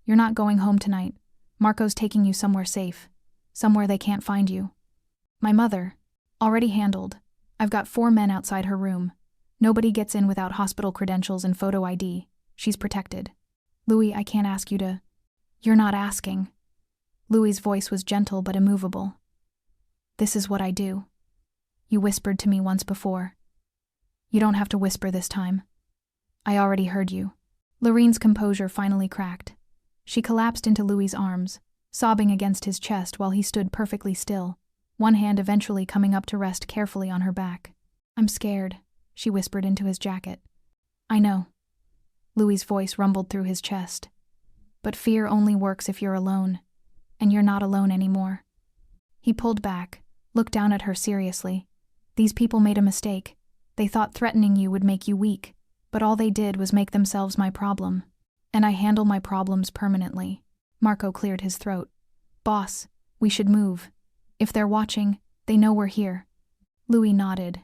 S1: You're not going home tonight. Marco's taking you somewhere safe. Somewhere they can't find you. My mother. Already handled. I've got 4 men outside her room. Nobody gets in without hospital credentials and photo ID. She's protected. Louis, I can't ask you to... You're not asking. Louis's voice was gentle but immovable. This is what I do. You whispered to me once before. You don't have to whisper this time. I already heard you. Lorene's composure finally cracked. She collapsed into Louis's arms, sobbing against his chest while he stood perfectly still, one hand eventually coming up to rest carefully on her back. I'm scared, she whispered into his jacket. I know. Louis's voice rumbled through his chest. But fear only works if you're alone. And you're not alone anymore." He pulled back, looked down at her seriously. "These people made a mistake. They thought threatening you would make you weak, but all they did was make themselves my problem. And I handle my problems permanently." Marco cleared his throat. "Boss, we should move. If they're watching, they know we're here." Louis nodded.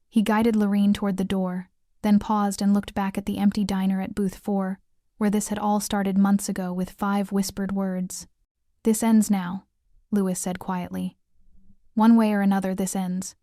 S1: He guided Lorene toward the door, then paused and looked back at the empty diner at booth 4, where this had all started months ago with 5 whispered words. "This ends now," Louis said quietly. "One way or another, this ends."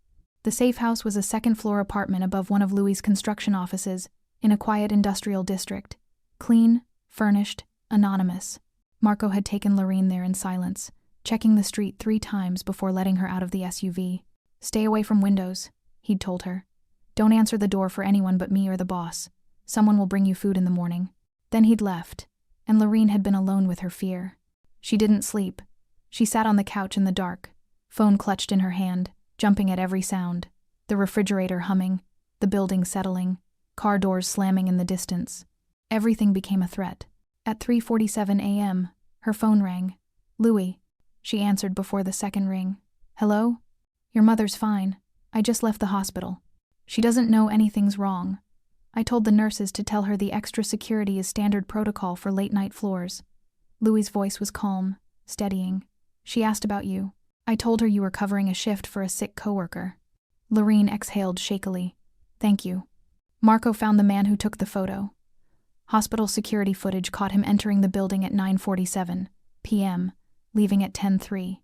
S1: The safe house was a second-floor apartment above one of Louis' construction offices in a quiet industrial district. Clean, furnished, anonymous. Marco had taken Lorene there in silence, checking the street 3 times before letting her out of the SUV. "Stay away from windows," he'd told her. "Don't answer the door for anyone but me or the boss. Someone will bring you food in the morning." Then he'd left, and Lorene had been alone with her fear. She didn't sleep. She sat on the couch in the dark, phone clutched in her hand, jumping at every sound. The refrigerator humming, the building settling, car doors slamming in the distance. Everything became a threat. At 3:47 a.m., her phone rang. "Louis." She answered before the second ring. "Hello? Your mother's fine. I just left the hospital. She doesn't know anything's wrong. I told the nurses to tell her the extra security is standard protocol for late-night floors." Louis' voice was calm, steadying. "She asked about you. I told her you were covering a shift for a sick coworker." Lorene exhaled shakily. "Thank you." Marco found the man who took the photo. Hospital security footage caught him entering the building at 9:47 p.m., leaving at 10:03.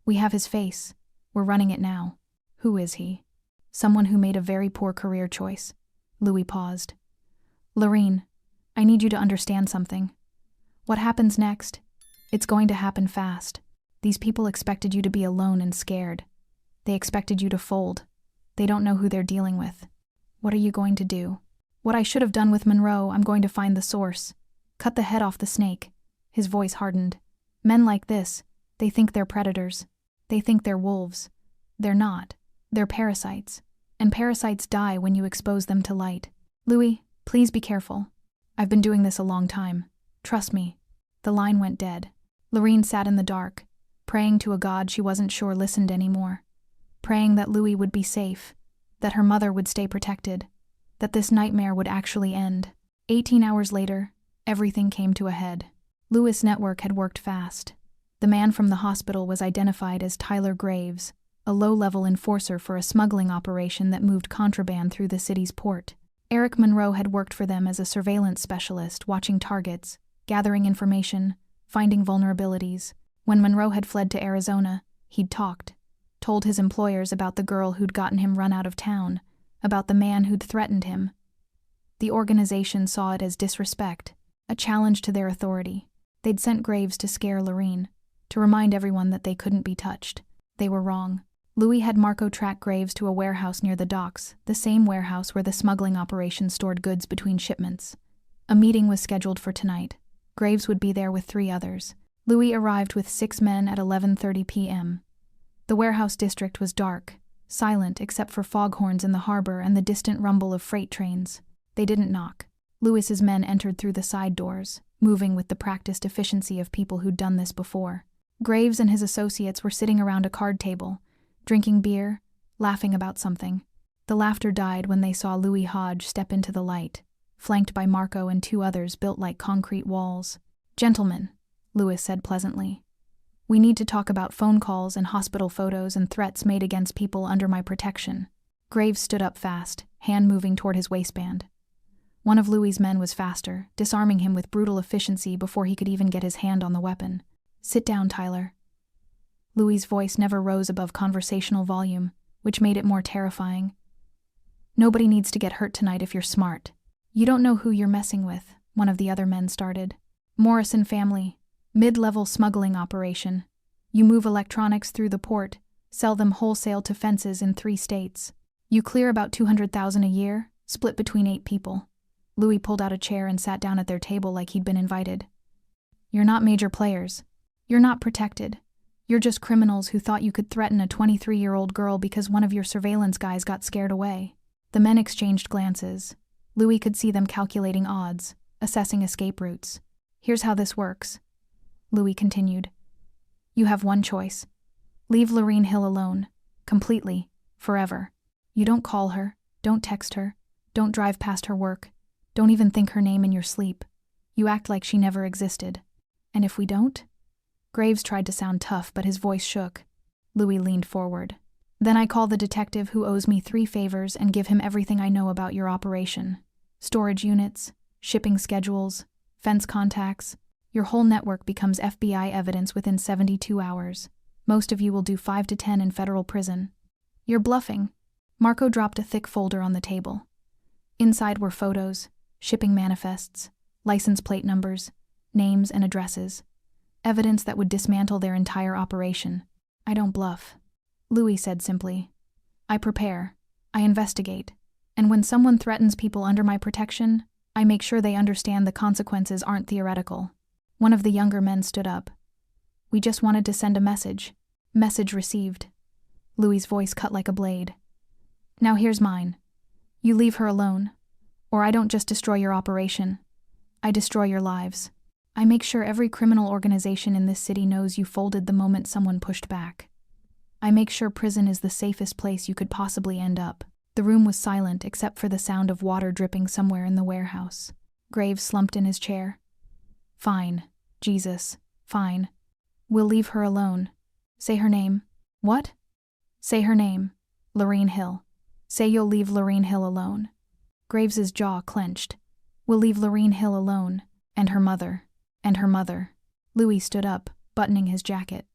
S1: "We have his face. We're running it now." "Who is he?" "Someone who made a very poor career choice." Louis paused. "Lorene, I need you to understand something. What happens next? It's going to happen fast. These people expected you to be alone and scared. They expected you to fold. They don't know who they're dealing with. What are you going to do?" "What I should have done with Monroe, I'm going to find the source. Cut the head off the snake." His voice hardened. "Men like this, they think they're predators. They think they're wolves. They're not. They're parasites. And parasites die when you expose them to light. Louis, please be careful. I've been doing this a long time. Trust me." The line went dead. Lorene sat in the dark, praying to a God she wasn't sure listened anymore. Praying that Louis would be safe, that her mother would stay protected, that this nightmare would actually end. 18 hours later, everything came to a head. Louis' network had worked fast. The man from the hospital was identified as Tyler Graves, a low-level enforcer for a smuggling operation that moved contraband through the city's port. Eric Monroe had worked for them as a surveillance specialist, watching targets, gathering information, finding vulnerabilities. When Monroe had fled to Arizona, he'd told his employers about the girl who'd gotten him run out of town, about the man who'd threatened him. The organization saw it as disrespect, a challenge to their authority. They'd sent Graves to scare Lorene, to remind everyone that they couldn't be touched. They were wrong. Louis had Marco track Graves to a warehouse near the docks, the same warehouse where the smuggling operation stored goods between shipments. A meeting was scheduled for tonight. Graves would be there with 3 others. Louis arrived with 6 men at 11:30 p.m. The warehouse district was dark, silent except for foghorns in the harbor and the distant rumble of freight trains. They didn't knock. Louis's men entered through the side doors, moving with the practiced efficiency of people who'd done this before. Graves and his associates were sitting around a card table, drinking beer, laughing about something. The laughter died when they saw Louis Hodge step into the light, flanked by Marco and 2 others built like concrete walls. "Gentlemen," Louis said pleasantly, "we need to talk about phone calls and hospital photos and threats made against people under my protection." Graves stood up fast, hand moving toward his waistband. One of Louis's men was faster, disarming him with brutal efficiency before he could even get his hand on the weapon. "Sit down, Tyler." Louis's voice never rose above conversational volume, which made it more terrifying. "Nobody needs to get hurt tonight if you're smart." "You don't know who you're messing with," one of the other men started. "Morrison family, mid-level smuggling operation. You move electronics through the port, sell them wholesale to fences in 3 states. You clear about $200,000 a year, split between 8 people. Louis pulled out a chair and sat down at their table like he'd been invited. "You're not major players. You're not protected. You're just criminals who thought you could threaten a 23-year-old girl because one of your surveillance guys got scared away." The men exchanged glances. Louis could see them calculating odds, assessing escape routes. "Here's how this works," Louis continued. You have one choice. Leave Lorraine Hill alone. Completely. Forever. You don't call her. Don't text her. Don't drive past her work. Don't even think her name in your sleep. You act like she never existed. And if we don't? Graves tried to sound tough, but his voice shook. Louis leaned forward. Then I call the detective who owes me 3 favors and give him everything I know about your operation. Storage units, shipping schedules, fence contacts. Your whole network becomes FBI evidence within 72 hours. Most of you will do 5 to 10 in federal prison. You're bluffing. Marco dropped a thick folder on the table. Inside were photos, shipping manifests, license plate numbers, names and addresses. Evidence that would dismantle their entire operation. I don't bluff. Louis said simply. I prepare. I investigate. And when someone threatens people under my protection, I make sure they understand the consequences aren't theoretical. One of the younger men stood up. We just wanted to send a message. Message received. Louis's voice cut like a blade. Now here's mine. You leave her alone. Or I don't just destroy your operation. I destroy your lives. I make sure every criminal organization in this city knows you folded the moment someone pushed back. I make sure prison is the safest place you could possibly end up. The room was silent except for the sound of water dripping somewhere in the warehouse. Graves slumped in his chair. Fine. Jesus. Fine. We'll leave her alone. Say her name. What? Say her name. Lorraine Hill. Say you'll leave Lorraine Hill alone. Graves's jaw clenched. We'll leave Lorraine Hill alone. And her mother. And her mother. Louis stood up, buttoning his jacket.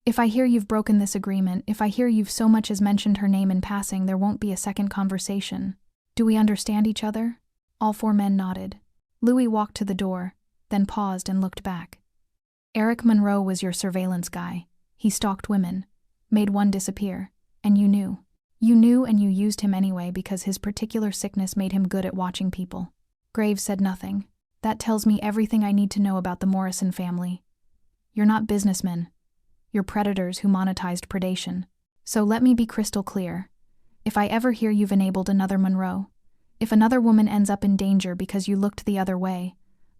S1: If I hear you've broken this agreement, if I hear you've so much as mentioned her name in passing, there won't be a second conversation. Do we understand each other? All 4 men nodded. Louis walked to the door, then paused and looked back. Eric Monroe was your surveillance guy. He stalked women, made one disappear, and you knew. You knew and you used him anyway because his particular sickness made him good at watching people. Graves said nothing. That tells me everything I need to know about the Morrison family. You're not businessmen. You're predators who monetized predation. So let me be crystal clear. If I ever hear you've enabled another Monroe, if another woman ends up in danger because you looked the other way,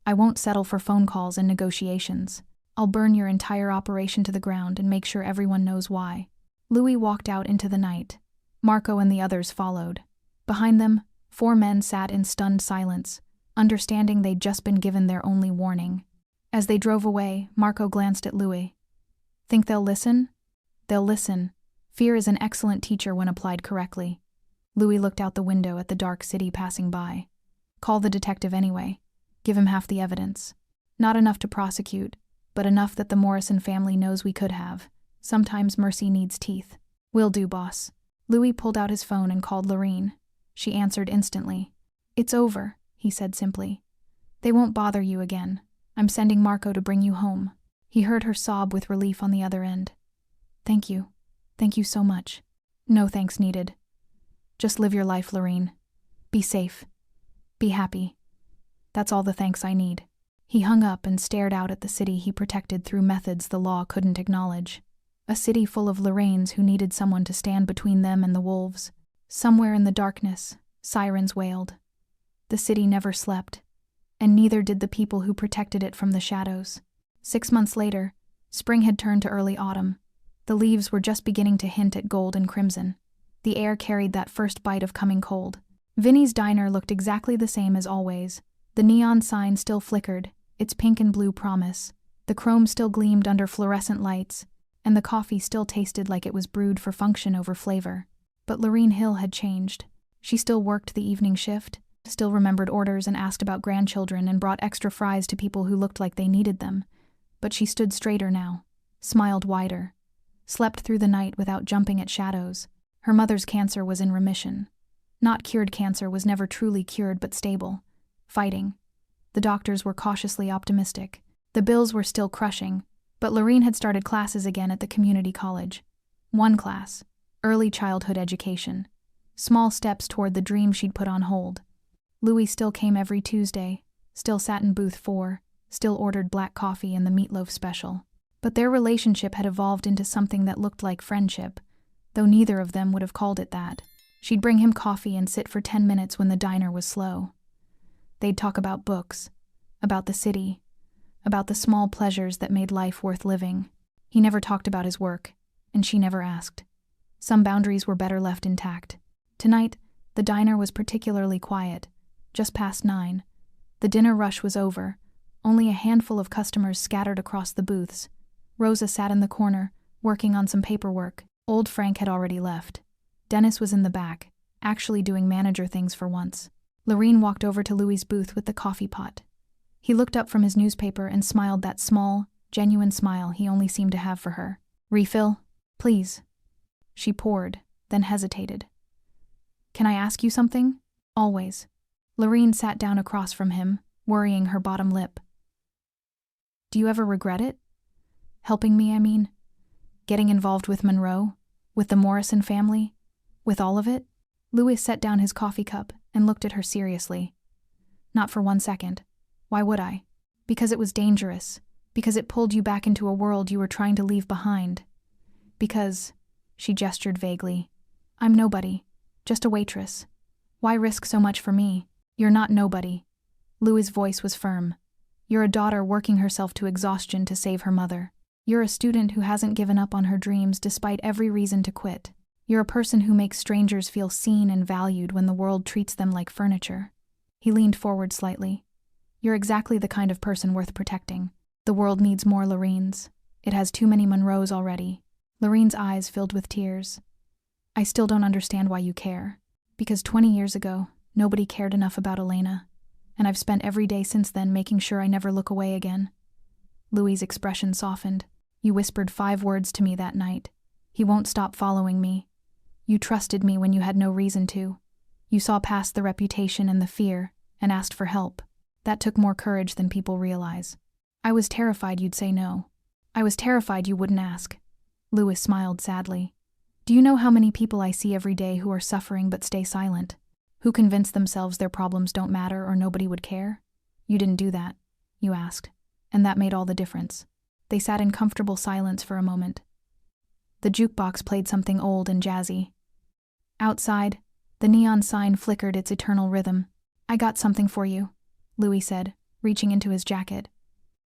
S1: I won't settle for phone calls and negotiations. I'll burn your entire operation to the ground and make sure everyone knows why. Louis walked out into the night. Marco and the others followed. Behind them, 4 men sat in stunned silence, understanding they'd just been given their only warning. As they drove away, Marco glanced at Louis. Think they'll listen? They'll listen. Fear is an excellent teacher when applied correctly. Louis looked out the window at the dark city passing by. Call the detective anyway. Give him half the evidence. Not enough to prosecute, but enough that the Morrison family knows we could have. Sometimes mercy needs teeth. Will do, boss. Louis pulled out his phone and called Lorraine. She answered instantly. It's over, he said simply. They won't bother you again. I'm sending Marco to bring you home. He heard her sob with relief on the other end. Thank you. Thank you so much. No thanks needed. Just live your life, Lorraine. Be safe. Be happy. That's all the thanks I need. He hung up and stared out at the city he protected through methods the law couldn't acknowledge. A city full of Lorraines who needed someone to stand between them and the wolves. Somewhere in the darkness, sirens wailed. The city never slept, and neither did the people who protected it from the shadows. 6 months later, spring had turned to early autumn. The leaves were just beginning to hint at gold and crimson. The air carried that first bite of coming cold. Vinny's diner looked exactly the same as always. The neon sign still flickered, its pink and blue promise. The chrome still gleamed under fluorescent lights, and the coffee still tasted like it was brewed for function over flavor. But Lorraine Hill had changed. She still worked the evening shift, still remembered orders and asked about grandchildren and brought extra fries to people who looked like they needed them. But she stood straighter now, smiled wider, slept through the night without jumping at shadows. Her mother's cancer was in remission. Not cured cancer was never truly cured but stable. Fighting. The doctors were cautiously optimistic. The bills were still crushing, but Lorraine had started classes again at the community college. One class, early childhood education. Small steps toward the dream she'd put on hold. Louis still came every Tuesday, still sat in booth 4, still ordered black coffee and the meatloaf special. But their relationship had evolved into something that looked like friendship, though neither of them would have called it that. She'd bring him coffee and sit for 10 minutes when the diner was slow. They'd talk about books, about the city, about the small pleasures that made life worth living. He never talked about his work, and she never asked. Some boundaries were better left intact. Tonight, the diner was particularly quiet, just past 9. The dinner rush was over, only a handful of customers scattered across the booths. Rosa sat in the corner, working on some paperwork. Old Frank had already left. Dennis was in the back, actually doing manager things for once. Lorene walked over to Louis's booth with the coffee pot. He looked up from his newspaper and smiled that small, genuine smile he only seemed to have for her. "Refill? Please." She poured, then hesitated. "Can I ask you something?" "Always." Lorene sat down across from him, worrying her bottom lip. "Do you ever regret it? Helping me, I mean? Getting involved with Monroe? With the Morrison family? With all of it?" Louis set down his coffee cup and looked at her seriously. "Not for 1 second. Why would I? Because it was dangerous. Because it pulled you back into a world you were trying to leave behind. Because," she gestured vaguely, "I'm nobody. Just a waitress. Why risk so much for me? You're not nobody." Louis's voice was firm. "You're a daughter working herself to exhaustion to save her mother. You're a student who hasn't given up on her dreams despite every reason to quit. You're a person who makes strangers feel seen and valued when the world treats them like furniture." He leaned forward slightly. "You're exactly the kind of person worth protecting. The world needs more Lorenes. It has too many Monroes already." Lorene's eyes filled with tears. "I still don't understand why you care. Because 20 years ago, nobody cared enough about Elena, and I've spent every day since then making sure I never look away again." Louis's expression softened. "You whispered 5 words to me that night. He won't stop following me. You trusted me when you had no reason to. You saw past the reputation and the fear, and asked for help. That took more courage than people realize. I was terrified you'd say no. I was terrified you wouldn't ask." Louis smiled sadly. "Do you know how many people I see every day who are suffering but stay silent? Who convince themselves their problems don't matter or nobody would care? You didn't do that. You asked. And that made all the difference." They sat in comfortable silence for a moment. The jukebox played something old and jazzy. Outside, the neon sign flickered its eternal rhythm. "I got something for you," Louis said, reaching into his jacket.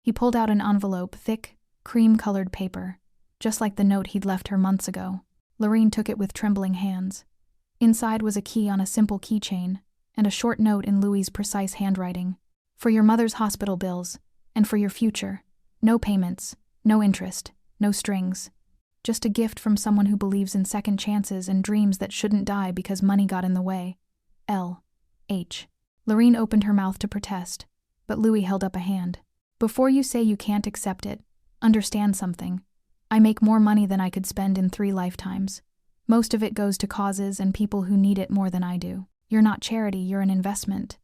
S1: He pulled out an envelope, thick, cream-colored paper, just like the note he'd left her months ago. Lorene took it with trembling hands. Inside was a key on a simple keychain, and a short note in Louis's precise handwriting. "For your mother's hospital bills, and for your future. No payments, no interest, no strings. Just a gift from someone who believes in second chances and dreams that shouldn't die because money got in the way. L.H." Lorene opened her mouth to protest, but Louis held up a hand. "Before you say you can't accept it, understand something. I make more money than I could spend in 3 lifetimes. Most of it goes to causes and people who need it more than I do. You're not charity, you're an investment.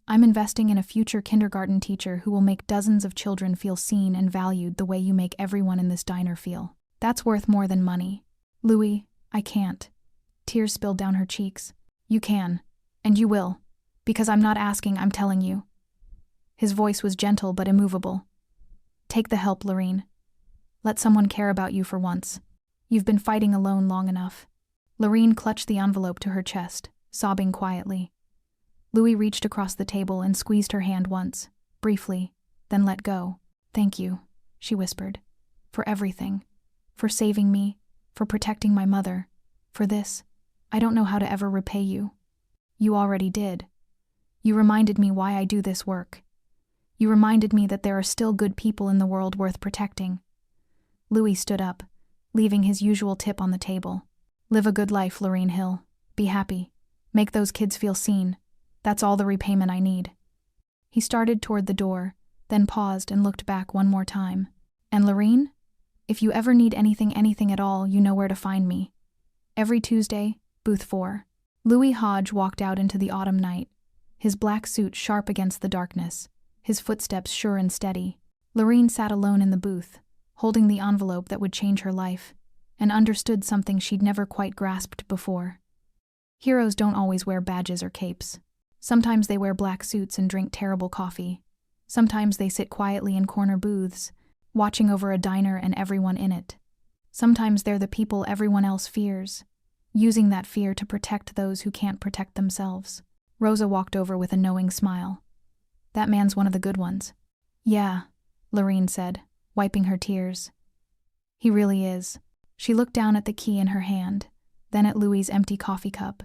S1: I'm investing in a future kindergarten teacher who will make dozens of children feel seen and valued the way you make everyone in this diner feel. That's worth more than money." "Louis, I can't." Tears spilled down her cheeks. "You can, and you will. Because I'm not asking, I'm telling you." His voice was gentle but immovable. "Take the help, Lorene. Let someone care about you for once. You've been fighting alone long enough." Lorene clutched the envelope to her chest, sobbing quietly. Louis reached across the table and squeezed her hand once, briefly, then let go. "Thank you," she whispered. "For everything. For saving me, for protecting my mother. For this, I don't know how to ever repay you. You already did. You reminded me why I do this work. You reminded me that there are still good people in the world worth protecting." Louis stood up, leaving his usual tip on the table. "Live a good life, Lorene Hill. Be happy. Make those kids feel seen. That's all the repayment I need." He started toward the door, then paused and looked back one more time. "And Lorene? If you ever need anything at all, you know where to find me. Every Tuesday, booth 4. Louis Hodge walked out into the autumn night, his black suit sharp against the darkness, his footsteps sure and steady. Lorene sat alone in the booth, holding the envelope that would change her life, and understood something she'd never quite grasped before. Heroes don't always wear badges or capes. Sometimes they wear black suits and drink terrible coffee. Sometimes they sit quietly in corner booths, watching over a diner and everyone in it. Sometimes they're the people everyone else fears, using that fear to protect those who can't protect themselves. Rosa walked over with a knowing smile. "That man's one of the good ones." "Yeah," Lorene said, wiping her tears. He really is. She looked down at the key in her hand, then at Louis's empty coffee cup.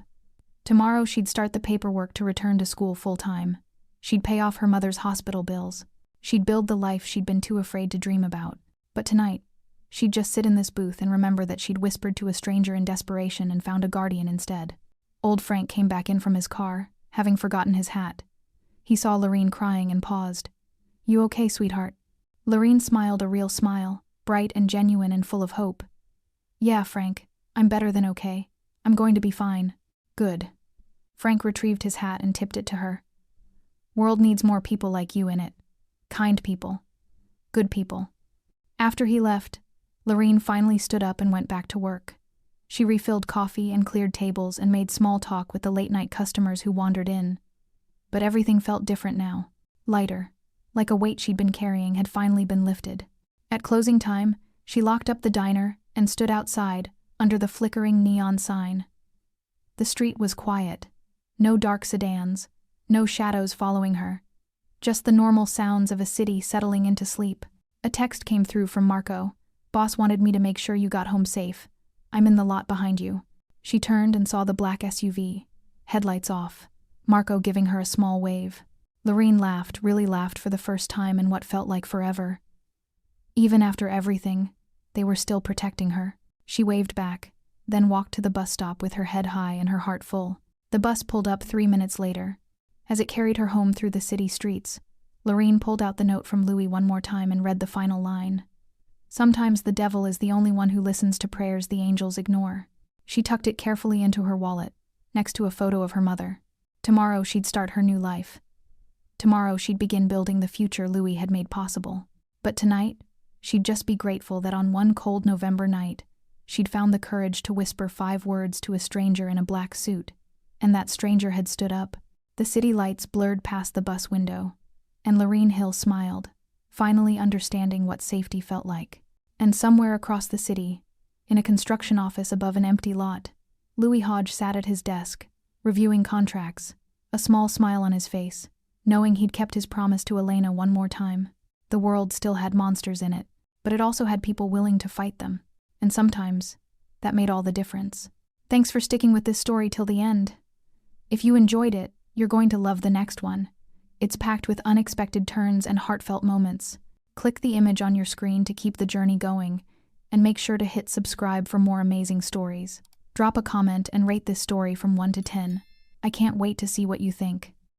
S1: Tomorrow she'd start the paperwork to return to school full-time. She'd pay off her mother's hospital bills. She'd build the life she'd been too afraid to dream about. But tonight, she'd just sit in this booth and remember that she'd whispered to a stranger in desperation and found a guardian instead. Old Frank came back in from his car, having forgotten his hat. He saw Lorene crying and paused. "You okay, sweetheart?" Lorene smiled a real smile, bright and genuine and full of hope. "Yeah, Frank, I'm better than okay. I'm going to be fine." "Good." Frank retrieved his hat and tipped it to her. "World needs more people like you in it. Kind people. Good people." After he left, Lorene finally stood up and went back to work. She refilled coffee and cleared tables and made small talk with the late-night customers who wandered in. But everything felt different now. Lighter, like a weight she'd been carrying had finally been lifted. At closing time, she locked up the diner and stood outside, under the flickering neon sign. The street was quiet. No dark sedans, no shadows following her. Just the normal sounds of a city settling into sleep. A text came through from Marco. "Boss wanted me to make sure you got home safe. I'm in the lot behind you." She turned and saw the black SUV, headlights off, Marco giving her a small wave. Lorene laughed, really laughed for the first time in what felt like forever. Even after everything, they were still protecting her. She waved back, then walked to the bus stop with her head high and her heart full. The bus pulled up 3 minutes later. As it carried her home through the city streets, Lorene pulled out the note from Louis one more time and read the final line. "Sometimes the devil is the only one who listens to prayers the angels ignore." She tucked it carefully into her wallet, next to a photo of her mother. Tomorrow she'd start her new life. Tomorrow she'd begin building the future Louis had made possible. But tonight, she'd just be grateful that on one cold November night, she'd found the courage to whisper 5 words to a stranger in a black suit, and that stranger had stood up. The city lights blurred past the bus window, and Lorene Hill smiled, finally understanding what safety felt like. And somewhere across the city, in a construction office above an empty lot, Louis Hodge sat at his desk, reviewing contracts, a small smile on his face, knowing he'd kept his promise to Elena one more time. The world still had monsters in it, but it also had people willing to fight them. And sometimes, that made all the difference. Thanks for sticking with this story till the end. If you enjoyed it, you're going to love the next one. It's packed with unexpected turns and heartfelt moments. Click the image on your screen to keep the journey going, and make sure to hit subscribe for more amazing stories. Drop a comment and rate this story from 1 to 10. I can't wait to see what you think.